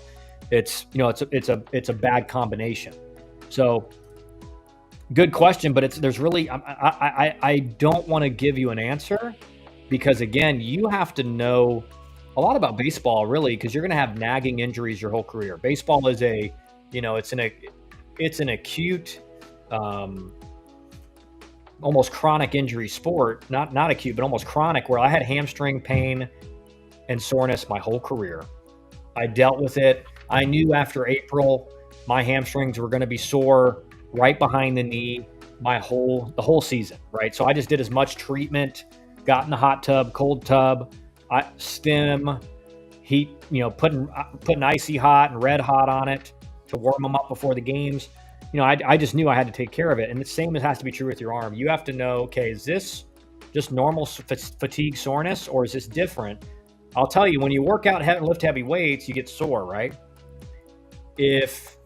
It's a bad combination. So good question, but there's really, I don't want to give you an answer because again, you have to know a lot about baseball really, because you're going to have nagging injuries your whole career. Baseball is it's an acute, almost chronic injury sport, not acute, but almost chronic, where I had hamstring pain and soreness my whole career. I dealt with it. I knew after April, my hamstrings were going to be sore right behind the knee the whole season, right? So I just did as much treatment, got in the hot tub, cold tub, stim, heat, putting icy hot and red hot on it to warm them up before the games. I just knew I had to take care of it. And the same has to be true with your arm. You have to know, okay, is this just normal fatigue soreness or is this different? I'll tell you, when you work out and lift heavy weights, you get sore, right? If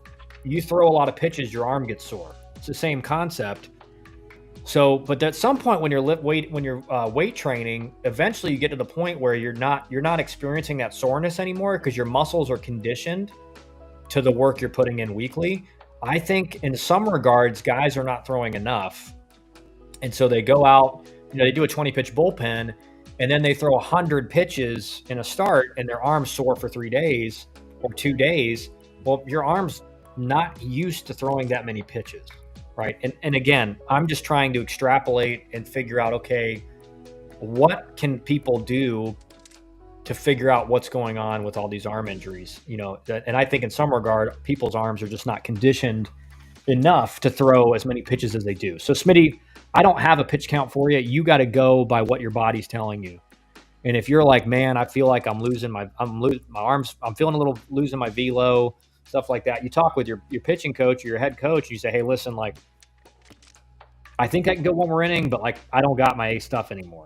you throw a lot of pitches, your arm gets sore. It's the same concept. So, but at some point when you're weight training, eventually you get to the point where you're not experiencing that soreness anymore because your muscles are conditioned to the work you're putting in weekly. I think in some regards, guys are not throwing enough. And so they go out, they do a 20-pitch bullpen, and then they throw 100 pitches in a start, and their arm's sore for 3 days or 2 days. Well, your arm's not used to throwing that many pitches, right? And again, I'm just trying to extrapolate and figure out, okay, what can people do to figure out what's going on with all these arm injuries? And I think in some regard, people's arms are just not conditioned enough to throw as many pitches as they do. So Smitty, I don't have a pitch count for you. You got to go by what your body's telling you. And if you're like, man, I feel like I'm losing my arms, I'm feeling a little losing my velo, stuff like that. You talk with your pitching coach or your head coach. You say, hey, listen, like, I think I can go one more inning, but like, I don't got my A stuff anymore.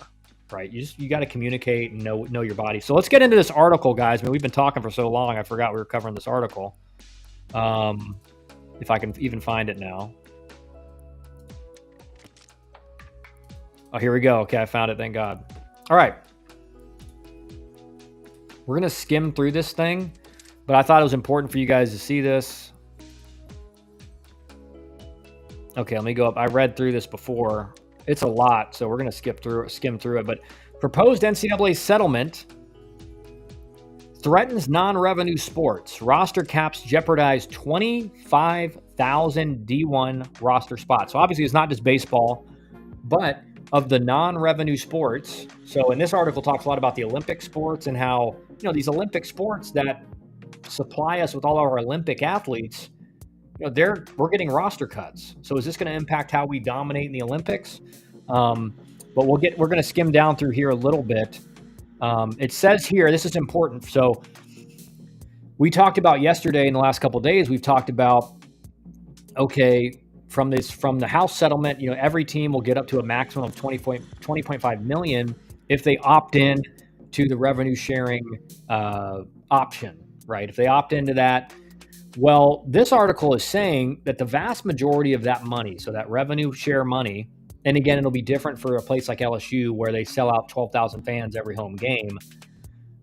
Right. You got to communicate and know your body. So let's get into this article, guys. I mean, we've been talking for so long. I forgot we were covering this article. If I can even find it now. Oh, here we go. Okay, I found it. Thank God. All right. We're going to skim through this thing, but I thought it was important for you guys to see this. Okay, let me go up. I read through this before. It's a lot, so we're going to skim through it. But proposed NCAA settlement threatens non-revenue sports. Roster caps jeopardize 25,000 D1 roster spots. So obviously it's not just baseball, but of the non-revenue sports. So in this article talks a lot about the Olympic sports and how, these Olympic sports that supply us with all our Olympic athletes, we're getting roster cuts. So is this going to impact how we dominate in the Olympics? But we're going to skim down through here a little bit. It says here, this is important. So we talked about yesterday in the last couple of days, we've talked about, okay, from the House settlement, every team will get up to a maximum of 20.5 million if they opt in to the revenue sharing option, right? If they opt into that. Well, this article is saying that the vast majority of that money, so that revenue share money, and again, it'll be different for a place like LSU where they sell out 12,000 fans every home game.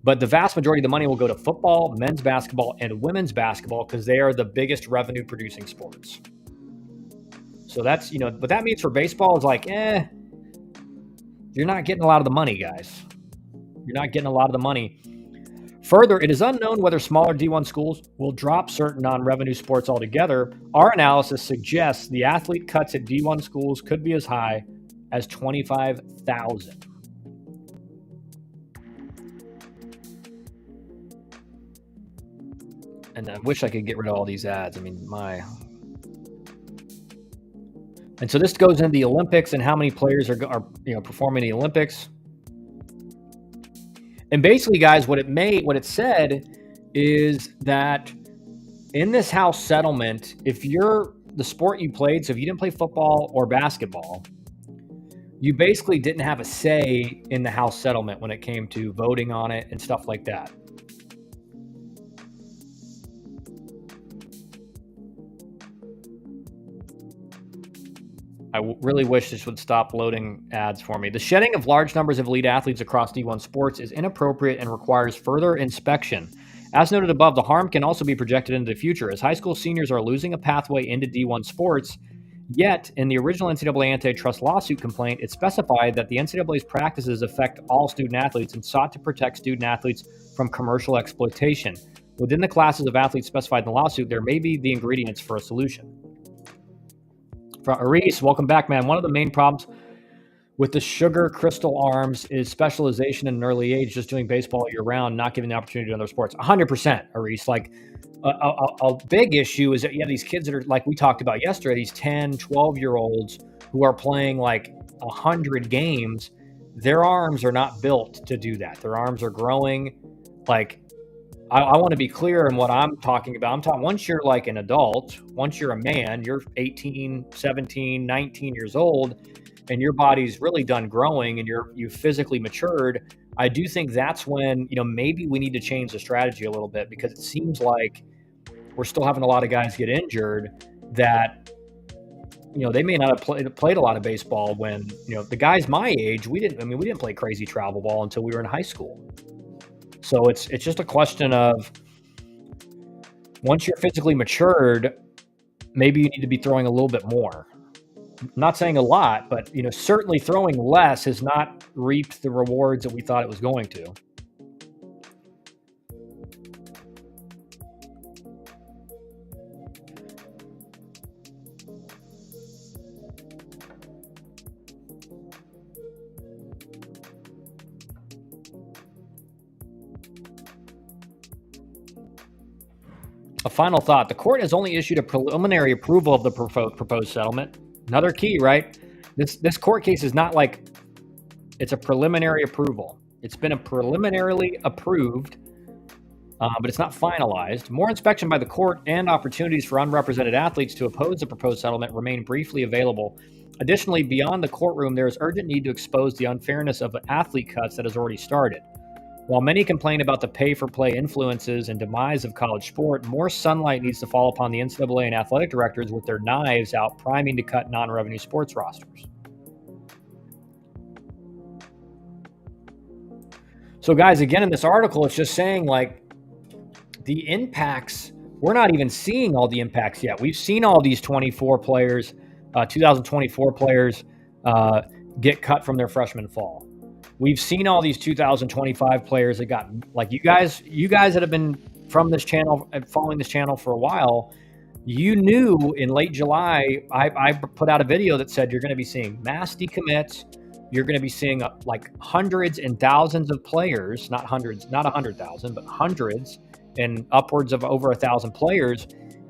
But the vast majority of the money will go to football, men's basketball, and women's basketball because they are the biggest revenue producing sports. So that's, what that means for baseball is like, you're not getting a lot of the money, guys. You're not getting a lot of the money. Further, it is unknown whether smaller D1 schools will drop certain non-revenue sports altogether. Our analysis suggests the athlete cuts at D1 schools could be as high as 25,000. And I wish I could get rid of all these ads. I mean, And so this goes into the Olympics and how many players are performing in the Olympics. And basically, guys, what it said is that in this House settlement, if you're the sport you played, so if you didn't play football or basketball, you basically didn't have a say in the House settlement when it came to voting on it and stuff like that. I really wish this would stop loading ads for me. The shedding of large numbers of elite athletes across D1 sports is inappropriate and requires further inspection. As noted above, the harm can also be projected into the future as high school seniors are losing a pathway into D1 sports. Yet, in the original NCAA antitrust lawsuit complaint, it specified that the NCAA's practices affect all student athletes and sought to protect student athletes from commercial exploitation. Within the classes of athletes specified in the lawsuit, there may be the ingredients for a solution. From Aris, welcome back, man. One of the main problems with the Sugar Crystal Arms is specialization in an early age, just doing baseball year round, not giving the opportunity to other sports. 100%, Aris. Like a big issue is that you have these kids that are, like we talked about yesterday, these 10, 12-year-olds who are playing like 100 games. Their arms are not built to do that. Their arms are growing. Like, I want to be clear in what I'm talking about. I'm talking once you're like an adult, once you're a man, you're 18, 17, 19 years old, and your body's really done growing and you've physically matured. I do think that's when, maybe we need to change the strategy a little bit because it seems like we're still having a lot of guys get injured that, they may not have played a lot of baseball when, the guys my age, we didn't play crazy travel ball until we were in high school. So it's just a question of, once you're physically matured, maybe you need to be throwing a little bit more. I'm not saying a lot, but certainly throwing less has not reaped the rewards that we thought it was going to. A final thought. The court has only issued a preliminary approval of the proposed settlement. Another key, right? This court case is not like it's a preliminary approval. It's been preliminarily approved, but it's not finalized. More inspection by the court and opportunities for unrepresented athletes to oppose the proposed settlement remain briefly available. Additionally, beyond the courtroom, there is urgent need to expose the unfairness of athlete cuts that has already started. While many complain about the pay-for-play influences and demise of college sport, more sunlight needs to fall upon the NCAA and athletic directors with their knives out priming to cut non-revenue sports rosters. So guys, again, in this article, it's just saying like the impacts, we're not even seeing all the impacts yet. We've seen all these 2024 players get cut from their freshman fall. We've seen all these 2025 players that got, like you guys that have been from this channel and following this channel for a while, you knew in late July, I put out a video that said you're going to be seeing mass decommits. You're going to be seeing like hundreds and thousands of players, not hundreds, not 100,000, but hundreds and upwards of over 1,000 players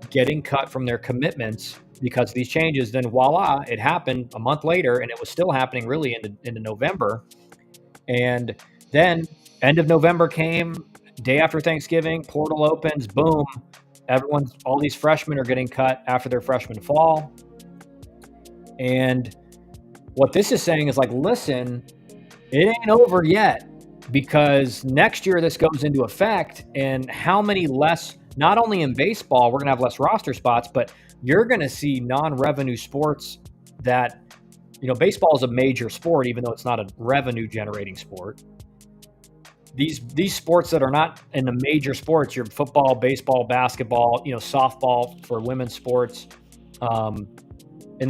getting cut from their commitments because of these changes. Then voila, it happened a month later, and it was still happening really into November. And then end of November came, day after Thanksgiving, portal opens, boom, all these freshmen are getting cut after their freshman fall. And what this is saying is like, listen, it ain't over yet, because next year this goes into effect, and how many less, not only in baseball, we're going to have less roster spots, but you're going to see non-revenue sports that, baseball is a major sport, even though it's not a revenue generating sport. These sports that are not in the major sports, your football, baseball, basketball, softball for women's sports, and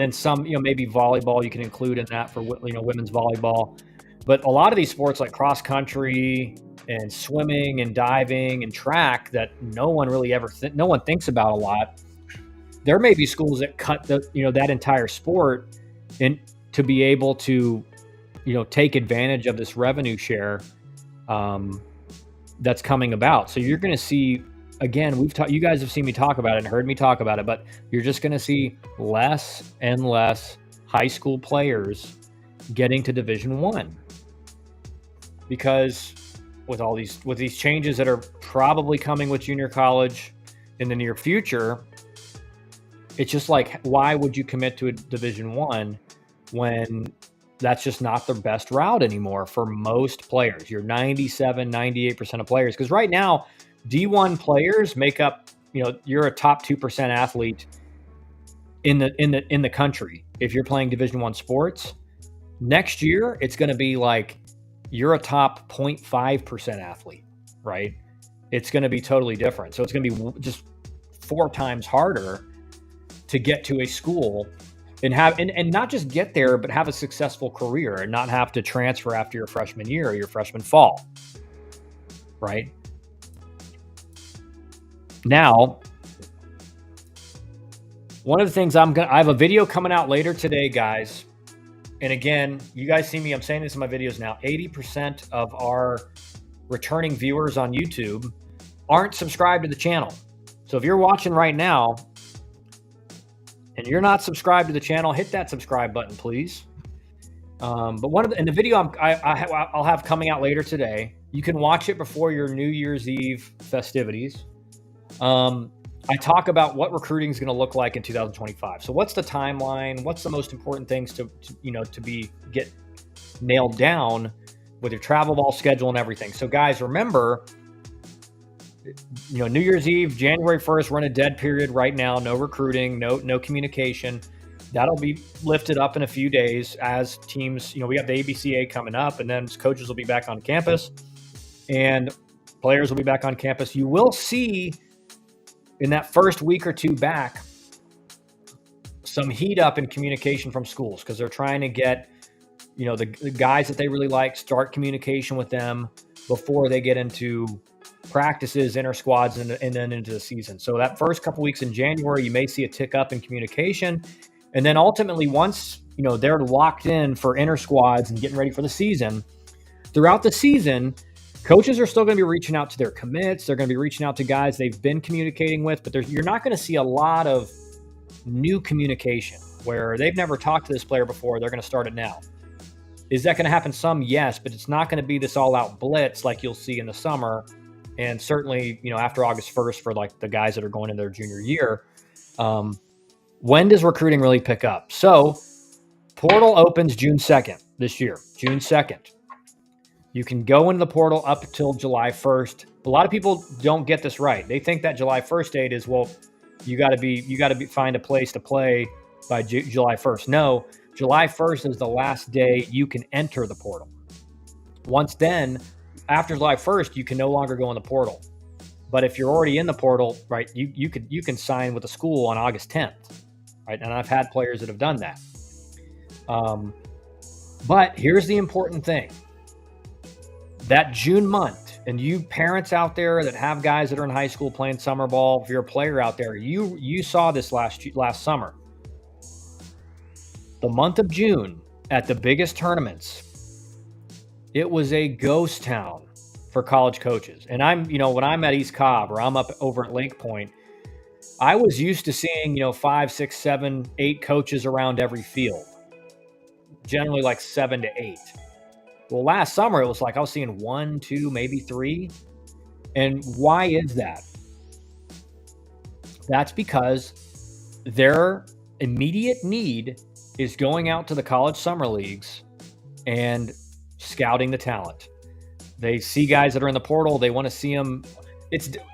then some, maybe volleyball you can include in that for, women's volleyball. But a lot of these sports like cross country and swimming and diving and track that no one really no one thinks about a lot. There may be schools that cut that entire sport in to be able to, take advantage of this revenue share that's coming about. So you're going to see, again, you guys have seen me talk about it and heard me talk about it, but you're just going to see less and less high school players getting to Division I, because with these changes that are probably coming with junior college in the near future, it's just like, why would you commit to a Division I when that's just not the best route anymore for most players? You're 98% of players. Because right now, D1 players make up, you're a top 2% athlete in the country. If you're playing Division I sports, next year, it's going to be like you're a top 0.5% athlete, right? It's going to be totally different. So it's going to be just 4 times harder to get to a school and not just get there, but have a successful career and not have to transfer after your freshman year or your freshman fall, right? Now, one of the things I have a video coming out later today, guys. And again, you guys see me, I'm saying this in my videos now, 80% of our returning viewers on YouTube aren't subscribed to the channel. So if you're watching right now and you're not subscribed to the channel, hit that subscribe button, please. But in the video I'll have coming out later today, you can watch it before your New Year's Eve festivities. I talk about what recruiting is going to look like in 2025. So what's the timeline? What's the most important things to get nailed down with your travel ball schedule and everything? So guys, remember, New Year's Eve, January 1st, we're in a dead period right now. No recruiting, no communication. That'll be lifted up in a few days as teams, we got the ABCA coming up, and then coaches will be back on campus and players will be back on campus. You will see in that first week or two back some heat up in communication from schools because they're trying to get, the guys that they really like, start communication with them before they get into practices, inter squads, and then into the season. So that first couple weeks in January, you may see a tick up in communication. And then ultimately, once, they're locked in for inter squads and getting ready for the season, throughout the season, coaches are still going to be reaching out to their commits. They're going to be reaching out to guys they've been communicating with, but you're not going to see a lot of new communication where they've never talked to this player before. They're going to start it now. Is that going to happen? Some, yes, but it's not going to be this all-out blitz like you'll see in the summer, and certainly, after August 1st for like the guys that are going into their junior year. When does recruiting really pick up? So, portal opens June 2nd this year, June 2nd. You can go into the portal up until July 1st. A lot of people don't get this right. They think that July 1st date is, well, you got to find a place to play by July 1st. No, July 1st is the last day you can enter the portal. Once then, after July 1st, you can no longer go in the portal. But if you're already in the portal, right, you can sign with a school on August 10th, right? And I've had players that have done that. But here's the important thing. That June month, and you parents out there that have guys that are in high school playing summer ball, if you're a player out there, you saw this last summer. The month of June at the biggest tournaments, it was a ghost town for college coaches. And when I'm at East Cobb or I'm up over at Lake Point, I was used to seeing, 5, 6, 7, 8 coaches around every field, generally like 7 to 8. Well, last summer, it was like I was seeing 1, 2, maybe 3. And why is that? That's because their immediate need is going out to the college summer leagues and scouting the talent. They see guys that are in the portal. They want to see them.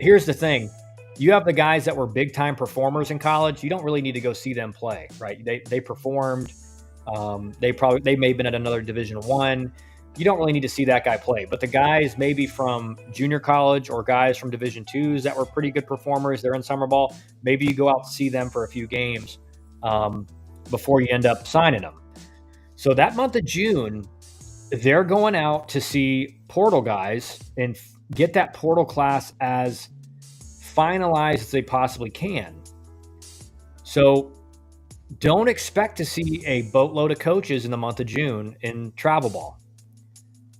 Here's the thing. You have the guys that were big-time performers in college. You don't really need to go see them play, right? They performed. They may have been at another Division I. You don't really need to see that guy play. But the guys maybe from junior college or guys from Division IIs that were pretty good performers, they're in summer ball, maybe you go out to see them for a few games before you end up signing them. So that month of June, they're going out to see portal guys and get that portal class as finalized as they possibly can. So don't expect to see a boatload of coaches in the month of June in travel ball.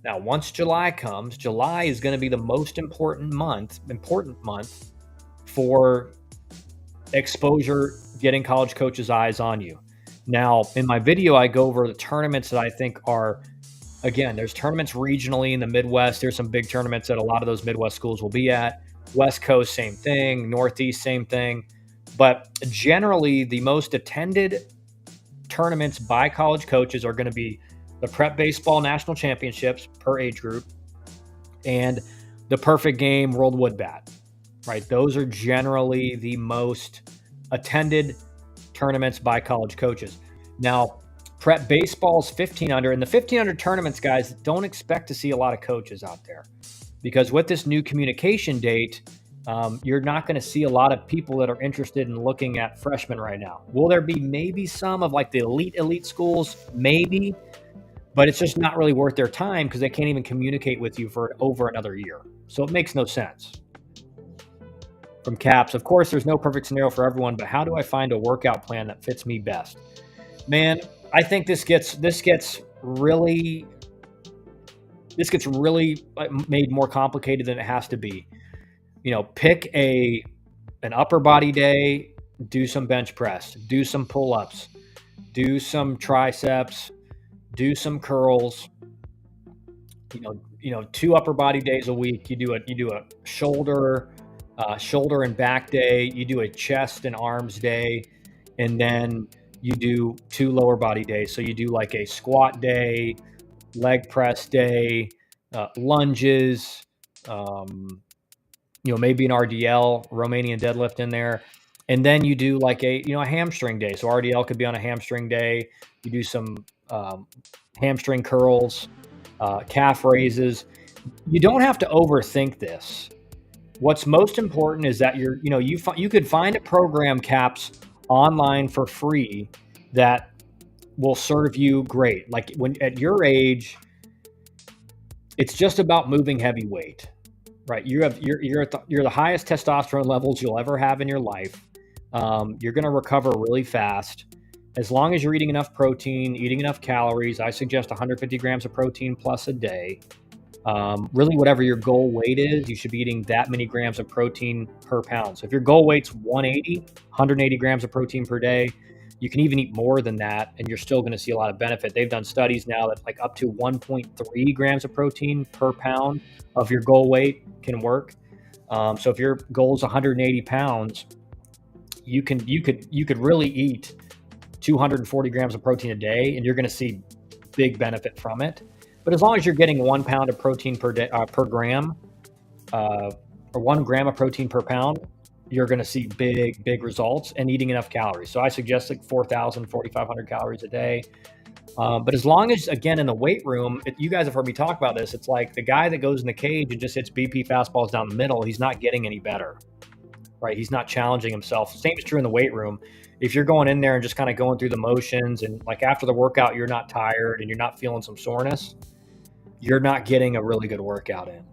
Now, once July comes, July is going to be the most important month for exposure, getting college coaches' eyes on you. Now, in my video, I go over the tournaments that I think are, again, there's tournaments regionally in the Midwest. There's some big tournaments that a lot of those Midwest schools will be at. West Coast, same thing. Northeast, same thing. But generally, the most attended tournaments by college coaches are going to be the Prep Baseball National Championships per age group and the Perfect Game World Wood Bat, right? Those are generally the most attended tournaments by college coaches. Now, Prep Baseball's 1500, and the 1500 tournaments, guys, don't expect to see a lot of coaches out there because with this new communication date, you're not going to see a lot of people that are interested in looking at freshmen right now. Will there be maybe some of like the elite schools? Maybe. But it's just not really worth their time because they can't even communicate with you for over another year. So it makes no sense. From Caps, of course, there's no perfect scenario for everyone, but how do I find a workout plan that fits me best? Man, I think this gets really made more complicated than it has to be. Pick an upper body day, do some bench press, do some pull-ups, do some triceps, do some curls, 2 upper body days a week. You do a shoulder and back day. You do a chest and arms day, and then you do 2 lower body days. So you do like a squat day, leg press day, lunges, maybe an RDL, Romanian deadlift in there. And then you do like a hamstring day. So RDL could be on a hamstring day. You do some hamstring curls, calf raises. You don't have to overthink this. What's most important is that you could find a program, Caps, online for free that will serve you great. Like when at your age, it's just about moving heavy weight, right? You're the highest testosterone levels you'll ever have in your life. You're going to recover really fast as long as you're eating enough protein, eating enough calories. I suggest 150 grams of protein plus a day. Really, whatever your goal weight is, you should be eating that many grams of protein per pound. So if your goal weight's 180 grams of protein per day, you can even eat more than that, and you're still going to see a lot of benefit. They've done studies now that like up to 1.3 grams of protein per pound of your goal weight can work. So if your goal is 180 pounds, you could really eat 240 grams of protein a day, and you're going to see big benefit from it. But as long as you're getting 1 pound of protein per day, per gram, or 1 gram of protein per pound, you're going to see big results and eating enough calories. So I suggest like 4,000, 4,500 calories a day. But as long as, again, in the weight room, you guys have heard me talk about this. It's like the guy that goes in the cage and just hits BP fastballs down the middle, he's not getting any better, right? He's not challenging himself. Same is true in the weight room. If you're going in there and just kind of going through the motions and like after the workout, you're not tired and you're not feeling some soreness, you're not getting a really good workout in.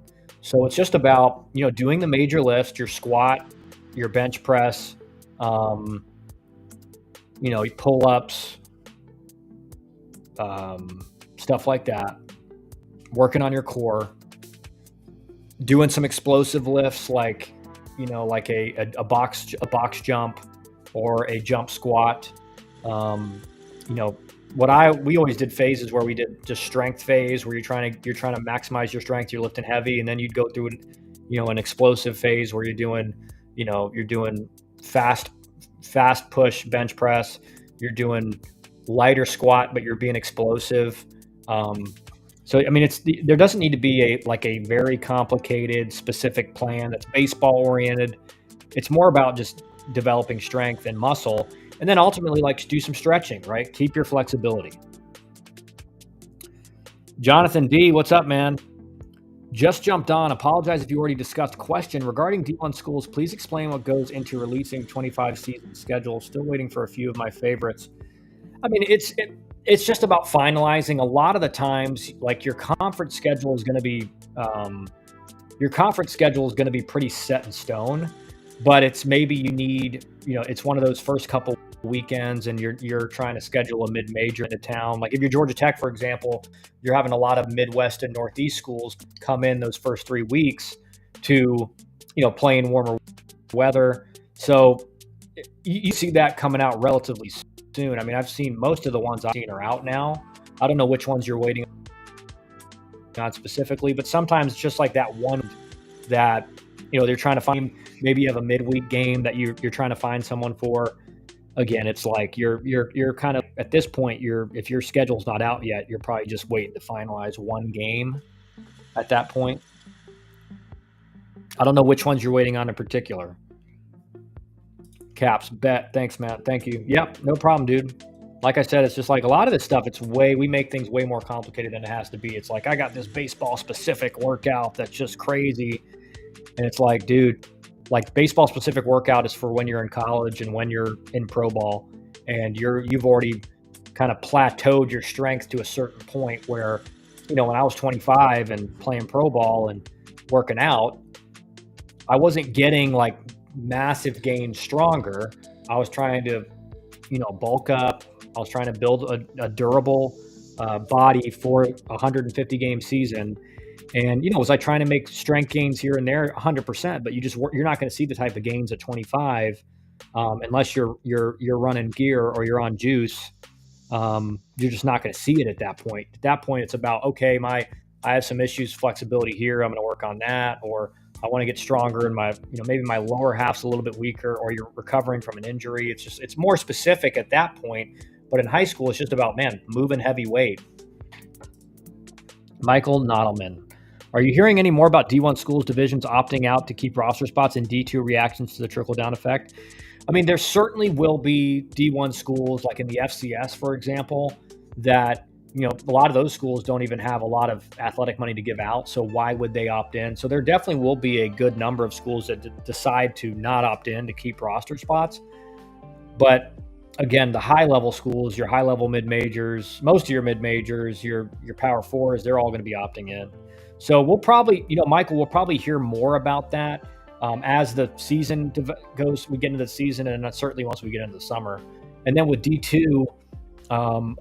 So it's just about, doing the major lifts, your squat, your bench press, pull-ups, stuff like that, working on your core, doing some explosive lifts like a box jump or a jump squat. We always did phases where we did just strength phase where you're trying to maximize your strength, you're lifting heavy, and then you'd go through an explosive phase where you're doing fast push bench press, you're doing lighter squat, but you're being explosive. So I mean, there doesn't need to be a very complicated specific plan that's baseball oriented. It's more about just developing strength and muscle, and then ultimately do some stretching, right? Keep your flexibility. Jonathan D, what's up, man? Just jumped on. Apologize if you already discussed. Question regarding D1 schools. Please explain what goes into releasing 25 season schedule. Still waiting for a few of my favorites. I mean, it's just about finalizing. A lot of the times, like your conference schedule is going to be pretty set in stone. But it's maybe you need, it's one of those first couple weekends and you're trying to schedule a mid-major into town. Like if you're Georgia Tech, for example, you're having a lot of Midwest and Northeast schools come in those first 3 weeks to, play in warmer weather. So you see that coming out relatively soon. I mean, I've seen most of the ones I've seen are out now. I don't know which ones you're waiting on specifically, but sometimes it's just like that one that, they're trying to find. Maybe you have a midweek game that you're trying to find someone for. Again, it's like you're kind of at this point, if your schedule's not out yet, you're probably just waiting to finalize one game at that point. I don't know which ones you're waiting on in particular. Caps, bet. Thanks, Matt. Thank you. Yep, no problem, dude. Like I said, it's just like a lot of this stuff, we make things way more complicated than it has to be. It's like, I got this baseball specific workout that's just crazy. And it's like, dude, like baseball specific workout is for when you're in college and when you're in pro ball and you've already kind of plateaued your strength to a certain point where, when I was 25 and playing pro ball and working out, I wasn't getting like massive gains stronger. I was trying to, bulk up. I was trying to build a durable body for a 150 game season. And, was I trying to make strength gains here and there? 100%, but you're not going to see the type of gains at 25 unless you're running gear or you're on juice. You're just not going to see it at that point. At that point, it's about, okay, I have some issues, flexibility here. I'm going to work on that. Or I want to get stronger and maybe my lower half's a little bit weaker, or you're recovering from an injury. It's more specific at that point. But in high school, it's just about, moving heavy weight. Michael Nodelman. Are you hearing any more about D1 schools divisions opting out to keep roster spots and D2 reactions to the trickle-down effect? I mean, there certainly will be D1 schools like in the FCS, for example, that, a lot of those schools don't even have a lot of athletic money to give out. So why would they opt in? So there definitely will be a good number of schools that decide to not opt in to keep roster spots. But again, the high level schools, your high level mid majors, most of your mid majors, your power fours, they're all going to be opting in. So we'll probably, Michael, we'll probably hear more about that as the season goes. We get into the season, and certainly once we get into the summer. And then with D2,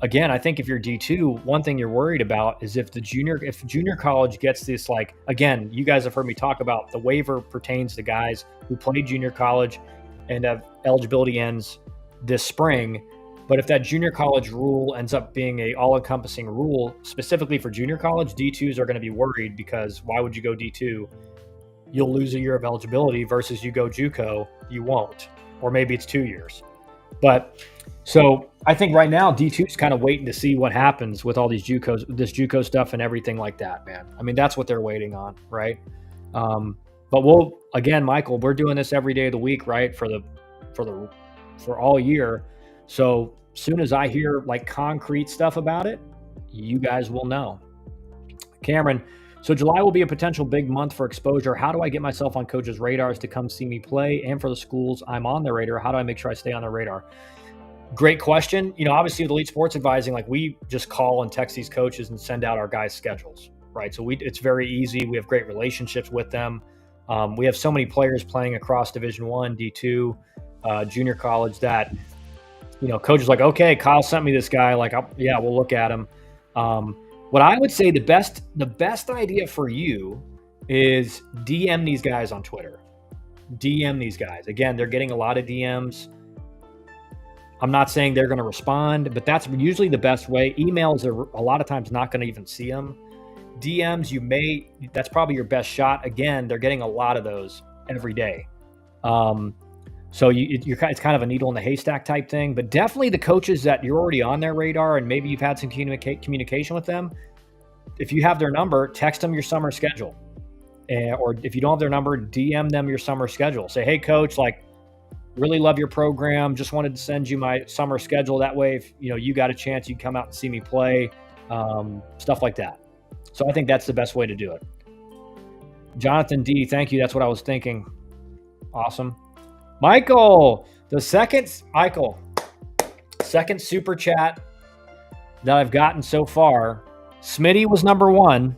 again, I think if you're D2, one thing you're worried about is if junior college gets this, like, again, you guys have heard me talk about the waiver pertains to guys who played junior college and have eligibility ends this spring. But if that junior college rule ends up being a all-encompassing rule specifically for junior college, D2s are going to be worried, because why would you go D2? You'll lose a year of eligibility versus you go JUCO, you won't. Or maybe it's 2 years. But so I think right now D2 is kind of waiting to see what happens with all these this JUCO stuff and everything like that, man. I mean, that's what they're waiting on, right? But again, Michael, we're doing this every day of the week, right? For all year. So soon as I hear like concrete stuff about it, you guys will know. Cameron, so July will be a potential big month for exposure. How do I get myself on coaches' radars to come see me play? And for the schools I'm on their radar, how do I make sure I stay on their radar? Great question. Obviously with Elite Sports Advising, like, we just call and text these coaches and send out our guys' schedules, right? So it's very easy. We have great relationships with them. We have so many players playing across Division I, D2, junior college that, coaches like, okay, Kyle sent me this guy. Like, yeah, we'll look at him. What I would say the best idea for you is DM these guys on Twitter. DM these guys. Again, they're getting a lot of DMs. I'm not saying they're going to respond, but that's usually the best way. Emails are a lot of times not going to even see them. DMs, that's probably your best shot. Again, they're getting a lot of those every day. So it's kind of a needle in the haystack type thing, but definitely the coaches that you're already on their radar and maybe you've had some communication with them. If you have their number, text them your summer schedule. Or if you don't have their number, DM them your summer schedule. Say, hey coach, like, really love your program. Just wanted to send you my summer schedule. That way, if you got a chance, you come out and see me play, stuff like that. So I think that's the best way to do it. Jonathan D, thank you. That's what I was thinking. Awesome. Michael, second super chat that I've gotten so far. Smitty was number one,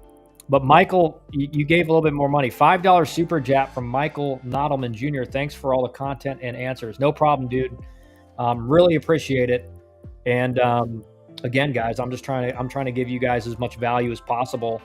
but Michael, you gave a little bit more money. $5 super chat from Michael Nodelman Jr. Thanks for all the content and answers. No problem, dude. Really appreciate it. And again, guys, I'm trying to give you guys as much value as possible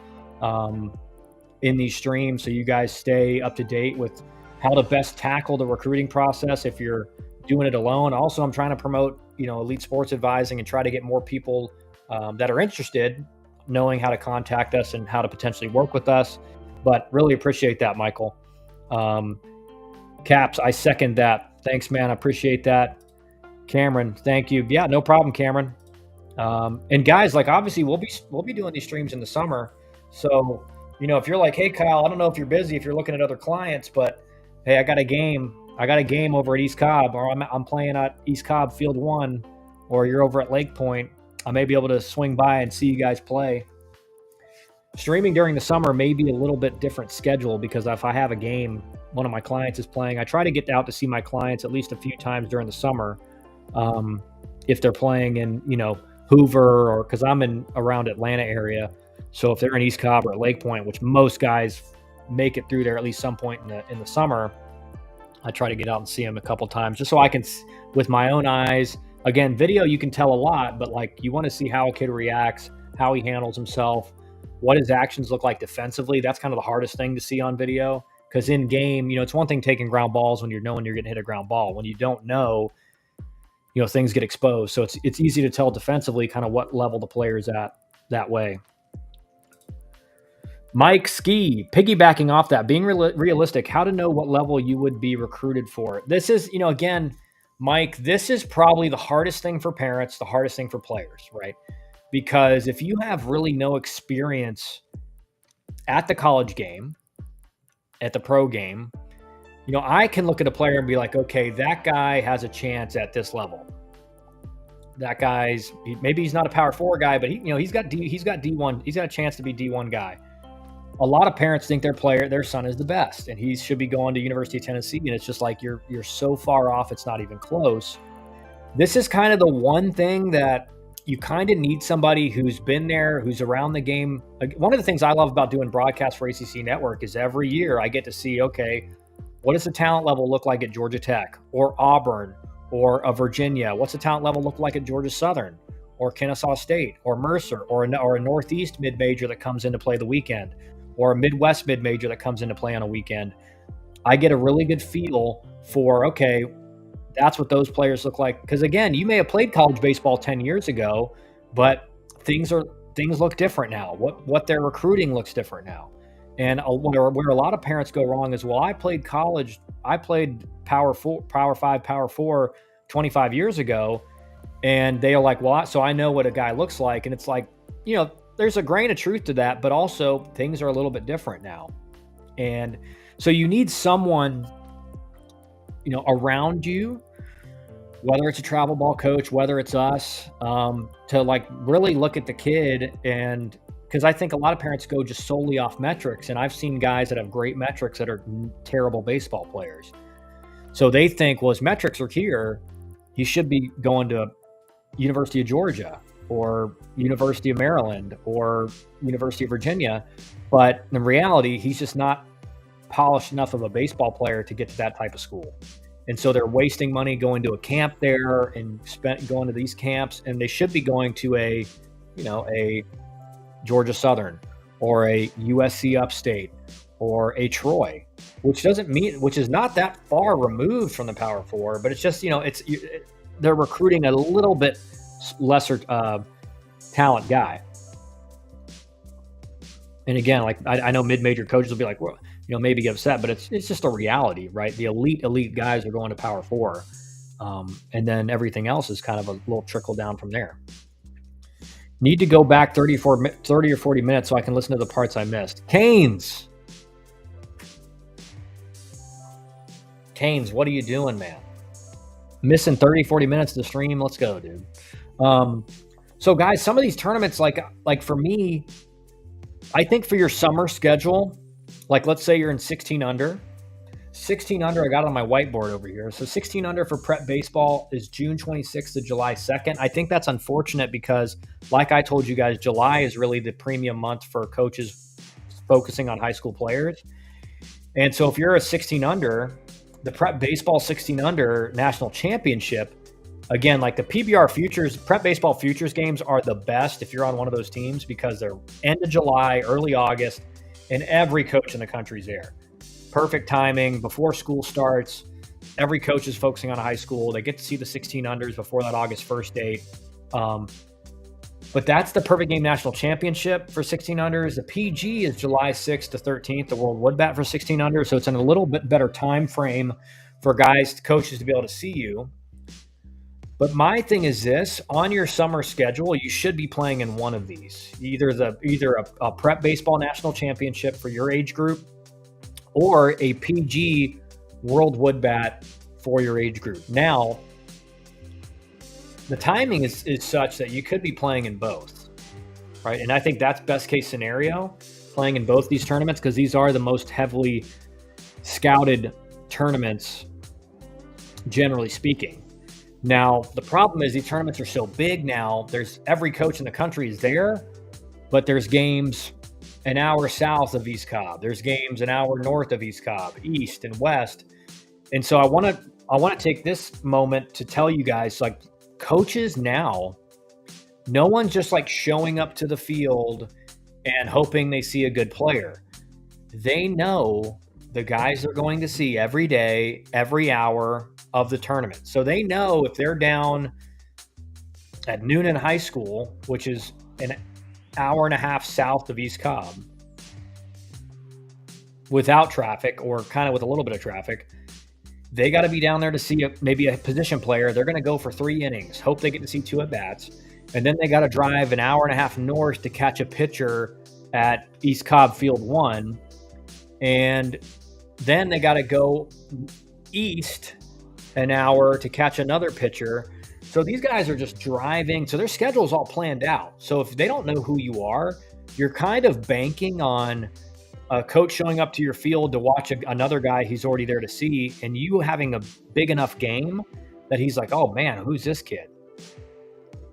in these streams, so you guys stay up to date with how to best tackle the recruiting process if you're doing it alone. Also, I'm trying to promote, Elite Sports Advising and try to get more people that are interested knowing how to contact us and how to potentially work with us. But really appreciate that, Michael. Caps, I second that. Thanks, man. I appreciate that. Cameron, thank you. Yeah, no problem, Cameron. And guys, like, obviously we'll be doing these streams in the summer. So, if you're like, hey, Kyle, I don't know if you're busy, if you're looking at other clients, but hey, I got a game over at East Cobb, or I'm playing at East Cobb Field 1, or you're over at Lake Point, I may be able to swing by and see you guys play. Streaming during the summer may be a little bit different schedule, because if I have a game, one of my clients is playing, I try to get out to see my clients at least a few times during the summer. If they're playing in, Hoover, or because I'm in around Atlanta area. So if they're in East Cobb or at Lake Point, which most guys make it through there at least some point in the summer, I try to get out and see him a couple times just so I can, with my own eyes. Again, video, you can tell a lot, but like, you want to see how a kid reacts, how he handles himself, what his actions look like defensively. That's kind of the hardest thing to see on video, because in game, it's one thing taking ground balls when you're knowing you're getting hit a ground ball. When you don't know, things get exposed. So it's easy to tell defensively kind of what level the player is at that way. Mike Ski, piggybacking off that, being realistic, how to know what level you would be recruited for. This is, again, Mike, this is probably the hardest thing for parents, the hardest thing for players, right? Because if you have really no experience at the college game, at the pro game, I can look at a player and be like, okay, that guy has a chance at this level. That guy's maybe he's not a power 4 guy, but he's got D1. He's got a chance to be D1 guy. A lot of parents think their son is the best, and he should be going to University of Tennessee. And it's just like you're so far off, it's not even close. This is kind of the one thing that you kind of need somebody who's been there, who's around the game. One of the things I love about doing broadcasts for ACC Network is every year I get to see, okay, what does the talent level look like at Georgia Tech or Auburn or a Virginia? What's the talent level look like at Georgia Southern or Kennesaw State or Mercer or a Northeast mid-major that comes in to play the weekend or a Midwest mid-major that comes in to play on a weekend? I get a really good feel for, okay, that's what those players look like. Because again, you may have played college baseball 10 years ago, but things look different now. What their recruiting looks different now. And where a lot of parents go wrong is, well, I played Power 5, Power 4 25 years ago. And they are like, well, so I know what a guy looks like. And it's like, there's a grain of truth to that, but also things are a little bit different now. And so you need someone, around you, whether it's a travel ball coach, whether it's us, to like really look at the kid. And because I think a lot of parents go just solely off metrics. And I've seen guys that have great metrics that are terrible baseball players. So they think, well, his metrics are here, he should be going to University of Georgia or University of Maryland or University of Virginia. But in reality, he's just not polished enough of a baseball player to get to that type of school. And so they're wasting money going to a camp there and going to these camps. And they should be going to a Georgia Southern or a USC Upstate or a Troy, which is not that far removed from the Power 4, but it's just, they're recruiting a little bit lesser talent guy. And again, like I know mid-major coaches will be like, well, maybe get upset, but it's just a reality, right? The elite guys are going to Power 4. And then everything else is kind of a little trickle down from there. Need to go back 30 or 40 minutes so I can listen to the parts I missed. Canes, what are you doing, man? Missing 30, 40 minutes of the stream. Let's go, dude. So guys, some of these tournaments, like for me, I think for your summer schedule, like let's say you're in 16 under. 16 under, I got it on my whiteboard over here. So 16 under for prep baseball is June 26th to July 2nd. I think that's unfortunate because, like I told you guys, July is really the premium month for coaches focusing on high school players. And so if you're a 16 under, the prep baseball 16 under national championship, again, like the PBR futures, prep baseball futures games are the best if you're on one of those teams because they're end of July, early August, and every coach in the country's there. Perfect timing before school starts. Every coach is focusing on high school. They get to see the 16 unders before that August 1st date. But that's the perfect game national championship for 16 unders. The PG is July 6th to 13th, the World Wood Bat for 16 under. So it's in a little bit better time frame for coaches to be able to see you. But my thing is this: on your summer schedule, you should be playing in one of these, either a prep baseball national championship for your age group, or a PG World Wood Bat for your age group. Now, the timing is such that you could be playing in both, right? And I think that's best case scenario, playing in both these tournaments, because these are the most heavily scouted tournaments, generally speaking. Now, the problem is these tournaments are so big now. Every coach in the country is there, but there's games an hour south of East Cobb. There's games an hour north of East Cobb, east and west. And so I want to take this moment to tell you guys, like, coaches now, no one's just like showing up to the field and hoping they see a good player. They know the guys they're going to see every day, every hour of the tournament. So they know if they're down at Noonan High School, which is an hour and a half south of East Cobb, without traffic or kind of with a little bit of traffic, they got to be down there to see maybe a position player. They're going to go for 3 innings, hope they get to see 2 at-bats, and then they got to drive an hour and a half north to catch a pitcher at East Cobb Field 1, and then they got to go east an hour to catch another pitcher. So these guys are just driving. So their schedule's all planned out. So if they don't know who you are, you're kind of banking on a coach showing up to your field to watch another guy he's already there to see, and you having a big enough game that he's like, oh man, who's this kid?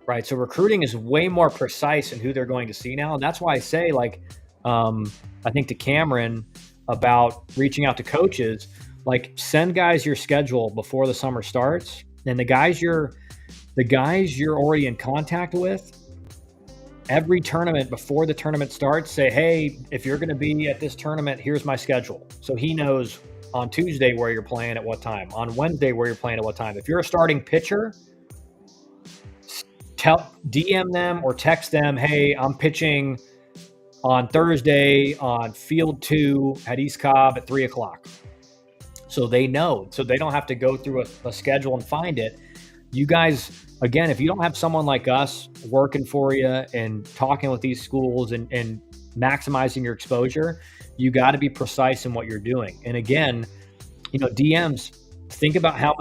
Right. So recruiting is way more precise in who they're going to see now. And that's why I say, like, I think to Cameron about reaching out to coaches, like, send guys your schedule before the summer starts. And the guys you're already in contact with, every tournament before the tournament starts, say, hey, if you're going to be at this tournament, here's my schedule. So he knows on Tuesday where you're playing at what time, on Wednesday where you're playing at what time. If you're a starting pitcher, DM them or text them, hey, I'm pitching on Thursday on field 2 at East Cobb at 3:00. So they know, so they don't have to go through a schedule and find it. You guys, again, if you don't have someone like us working for you and talking with these schools and maximizing your exposure, you got to be precise in what you're doing. And again, DMs, think about how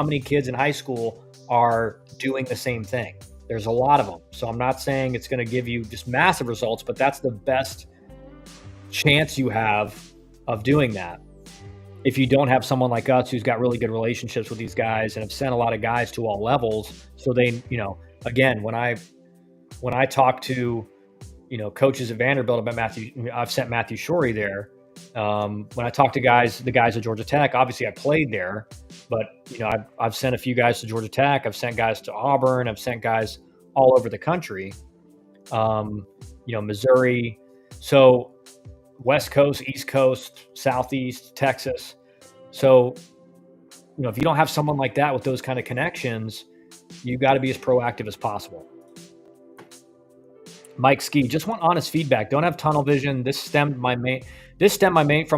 many kids in high school are doing the same thing. There's a lot of them. So I'm not saying it's going to give you just massive results, but that's the best chance you have of doing that. If you don't have someone like us who's got really good relationships with these guys and have sent a lot of guys to all levels, so they, again, when I talk to, coaches at Vanderbilt about I've sent Matthew Shorey there. When I talk to the guys at Georgia Tech, obviously I played there, but I've sent a few guys to Georgia Tech. I've sent guys to Auburn. I've sent guys all over the country. Missouri. So West Coast, East Coast, Southeast, Texas. So, if you don't have someone like that with those kind of connections, you got to be as proactive as possible. Mike Ski, just want honest feedback. Don't have tunnel vision. This stemmed from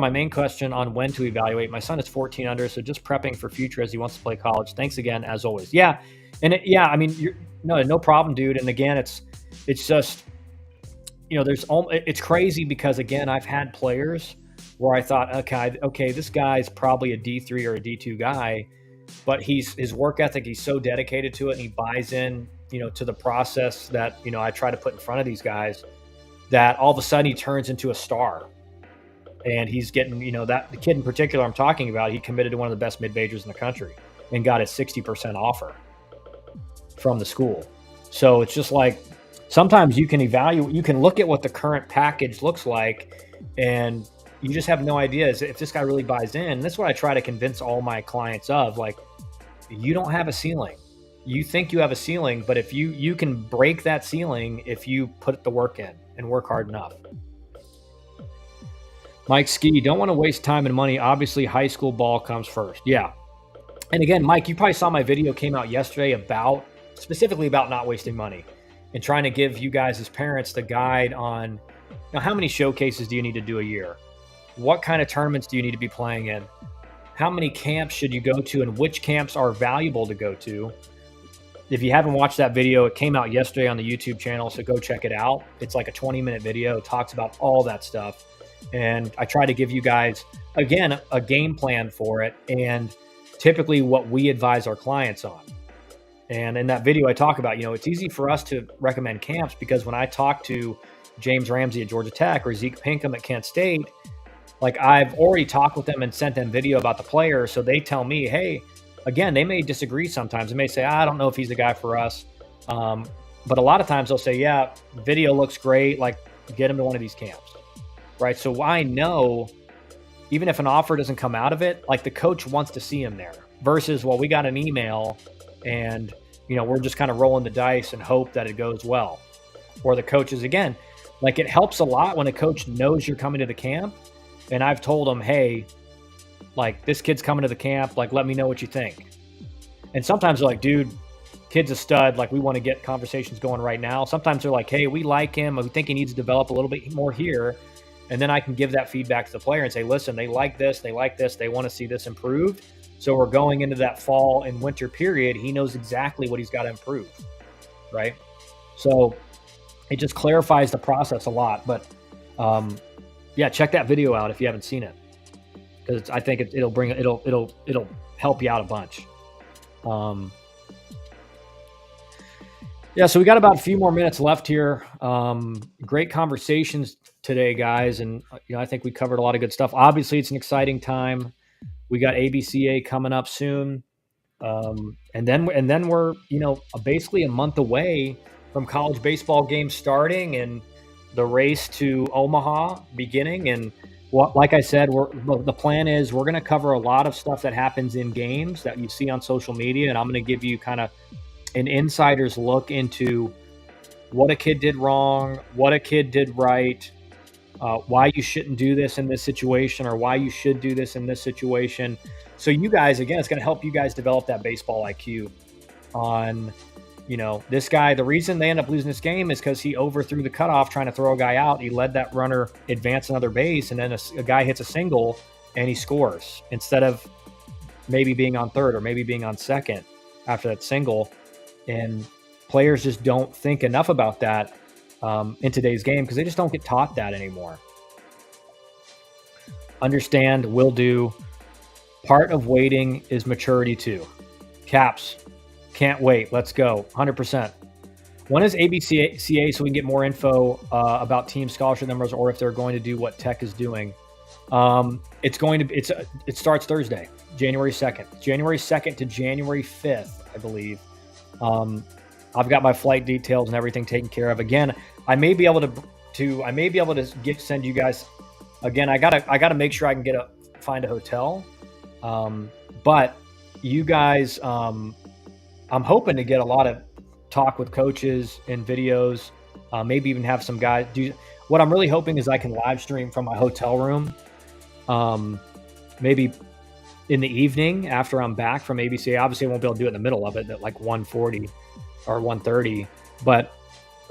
my main question on when to evaluate. My son is 14 under, so just prepping for future as he wants to play college. Thanks again, as always. Yeah, and no problem, dude. And again, it's just, it's crazy because, again, I've had players where I thought, okay, this guy's probably a D3 or a D2 guy, but his work ethic, he's so dedicated to it, and he buys in, to the process that, I try to put in front of these guys, that all of a sudden he turns into a star. And he's getting, the kid in particular I'm talking about, he committed to one of the best mid-majors in the country and got a 60% offer from the school. So it's just like, sometimes you can look at what the current package looks like, and you just have no idea if this guy really buys in. And that's what I try to convince all my clients of. Like, you don't have a ceiling. You think you have a ceiling, but if you can break that ceiling if you put the work in and work hard enough. Mike Ski, don't want to waste time and money. Obviously, high school ball comes first. Yeah. And again, Mike, you probably saw my video came out yesterday specifically about not wasting money and trying to give you guys as parents the guide on, how many showcases do you need to do a year? What kind of tournaments do you need to be playing in? How many camps should you go to, and which camps are valuable to go to? If you haven't watched that video, it came out yesterday on the YouTube channel, so go check it out. It's like a 20-minute video. It talks about all that stuff. And I try to give you guys, again, a game plan for it, and typically what we advise our clients on. And in that video, I talk about, it's easy for us to recommend camps because when I talk to James Ramsey at Georgia Tech or Zeke Pinkham at Kent State, like, I've already talked with them and sent them video about the player. So they tell me, hey, again, they may disagree sometimes. They may say, I don't know if he's the guy for us. But a lot of times they'll say, yeah, video looks great. Like, get him to one of these camps. Right. So I know even if an offer doesn't come out of it, like, the coach wants to see him there versus, well, we got an email and, we're just kind of rolling the dice and hope that it goes well. Or the coaches, again, like, it helps a lot when a coach knows you're coming to the camp. And I've told them, hey, like, this kid's coming to the camp. Like, let me know what you think. And sometimes they're like, dude, kid's a stud. Like, we want to get conversations going right now. Sometimes they're like, hey, we like him. We think he needs to develop a little bit more here. And then I can give that feedback to the player and say, listen, they like this. They want to see this improved. So we're going into that fall and winter period. He knows exactly what he's got to improve. Right. So it just clarifies the process a lot. But Yeah, check that video out if you haven't seen it, because I think it'll help you out a bunch. Yeah, so we got about a few more minutes left here. Great conversations today, guys, and I think we covered a lot of good stuff. Obviously, it's an exciting time. We got ABCA coming up soon, and then we're basically a month away from college baseball games starting and the race to Omaha beginning. And like I said, the plan is we're going to cover a lot of stuff that happens in games that you see on social media, and I'm going to give you kind of an insider's look into what a kid did wrong, what a kid did right, why you shouldn't do this in this situation, or why you should do this in this situation. So you guys, again, it's going to help you guys develop that baseball IQ on, this guy. The reason they end up losing this game is because he overthrew the cutoff trying to throw a guy out. He led that runner advance another base, and then a guy hits a single and he scores instead of maybe being on third or maybe being on second after that single. And players just don't think enough about that in today's game because they just don't get taught that anymore. Understand, will do. Part of waiting is maturity too. Caps, can't wait. Let's go. 100%. When is ABCA so we can get more info about team scholarship numbers or if they're going to do what Tech is doing? It starts Thursday, January 2nd. January 2nd to January 5th, I believe. I've got my flight details and everything taken care of. Again, I may be able to send you guys. Again, I gotta make sure I can find a hotel. But you guys, I'm hoping to get a lot of talk with coaches and videos. Maybe even have some guys do. What I'm really hoping is I can live stream from my hotel room. Maybe in the evening after I'm back from ABCA. Obviously, I won't be able to do it in the middle of it at like 1:40 or 1:30. But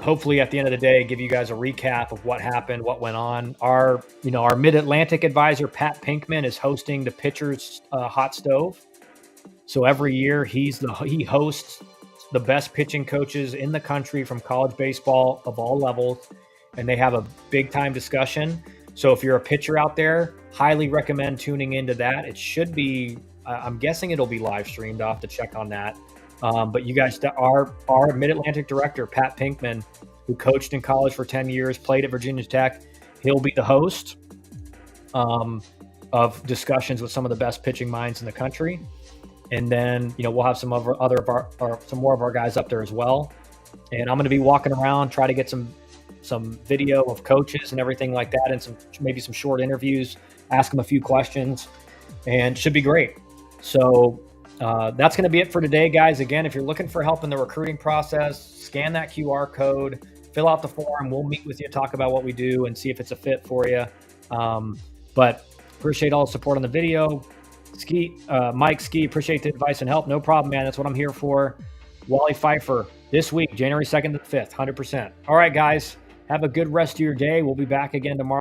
hopefully, at the end of the day, give you guys a recap of what happened, what went on. Our Mid-Atlantic advisor Pat Pinkman is hosting the Pitchers Hot Stove. So every year he hosts the best pitching coaches in the country from college baseball of all levels, and they have a big time discussion. So if you're a pitcher out there, highly recommend tuning into that. It should be, I'm guessing it'll be live streamed. I'll have to check on that. But you guys, our Mid-Atlantic director, Pat Pinkman, who coached in college for 10 years, played at Virginia Tech, he'll be the host of discussions with some of the best pitching minds in the country. And then, we'll have some more of our guys up there as well. And I'm going to be walking around, try to get some video of coaches and everything like that, and maybe some short interviews, ask them a few questions, and should be great. So that's going to be it for today, guys. Again, if you're looking for help in the recruiting process, scan that QR code, fill out the form. We'll meet with you, talk about what we do, and see if it's a fit for you. But appreciate all the support on the video. Mike Ski, appreciate the advice and help. No problem, man. That's what I'm here for. Wally Pfeiffer this week, January 2nd to 5th, 100%. All right, guys. Have a good rest of your day. We'll be back again tomorrow.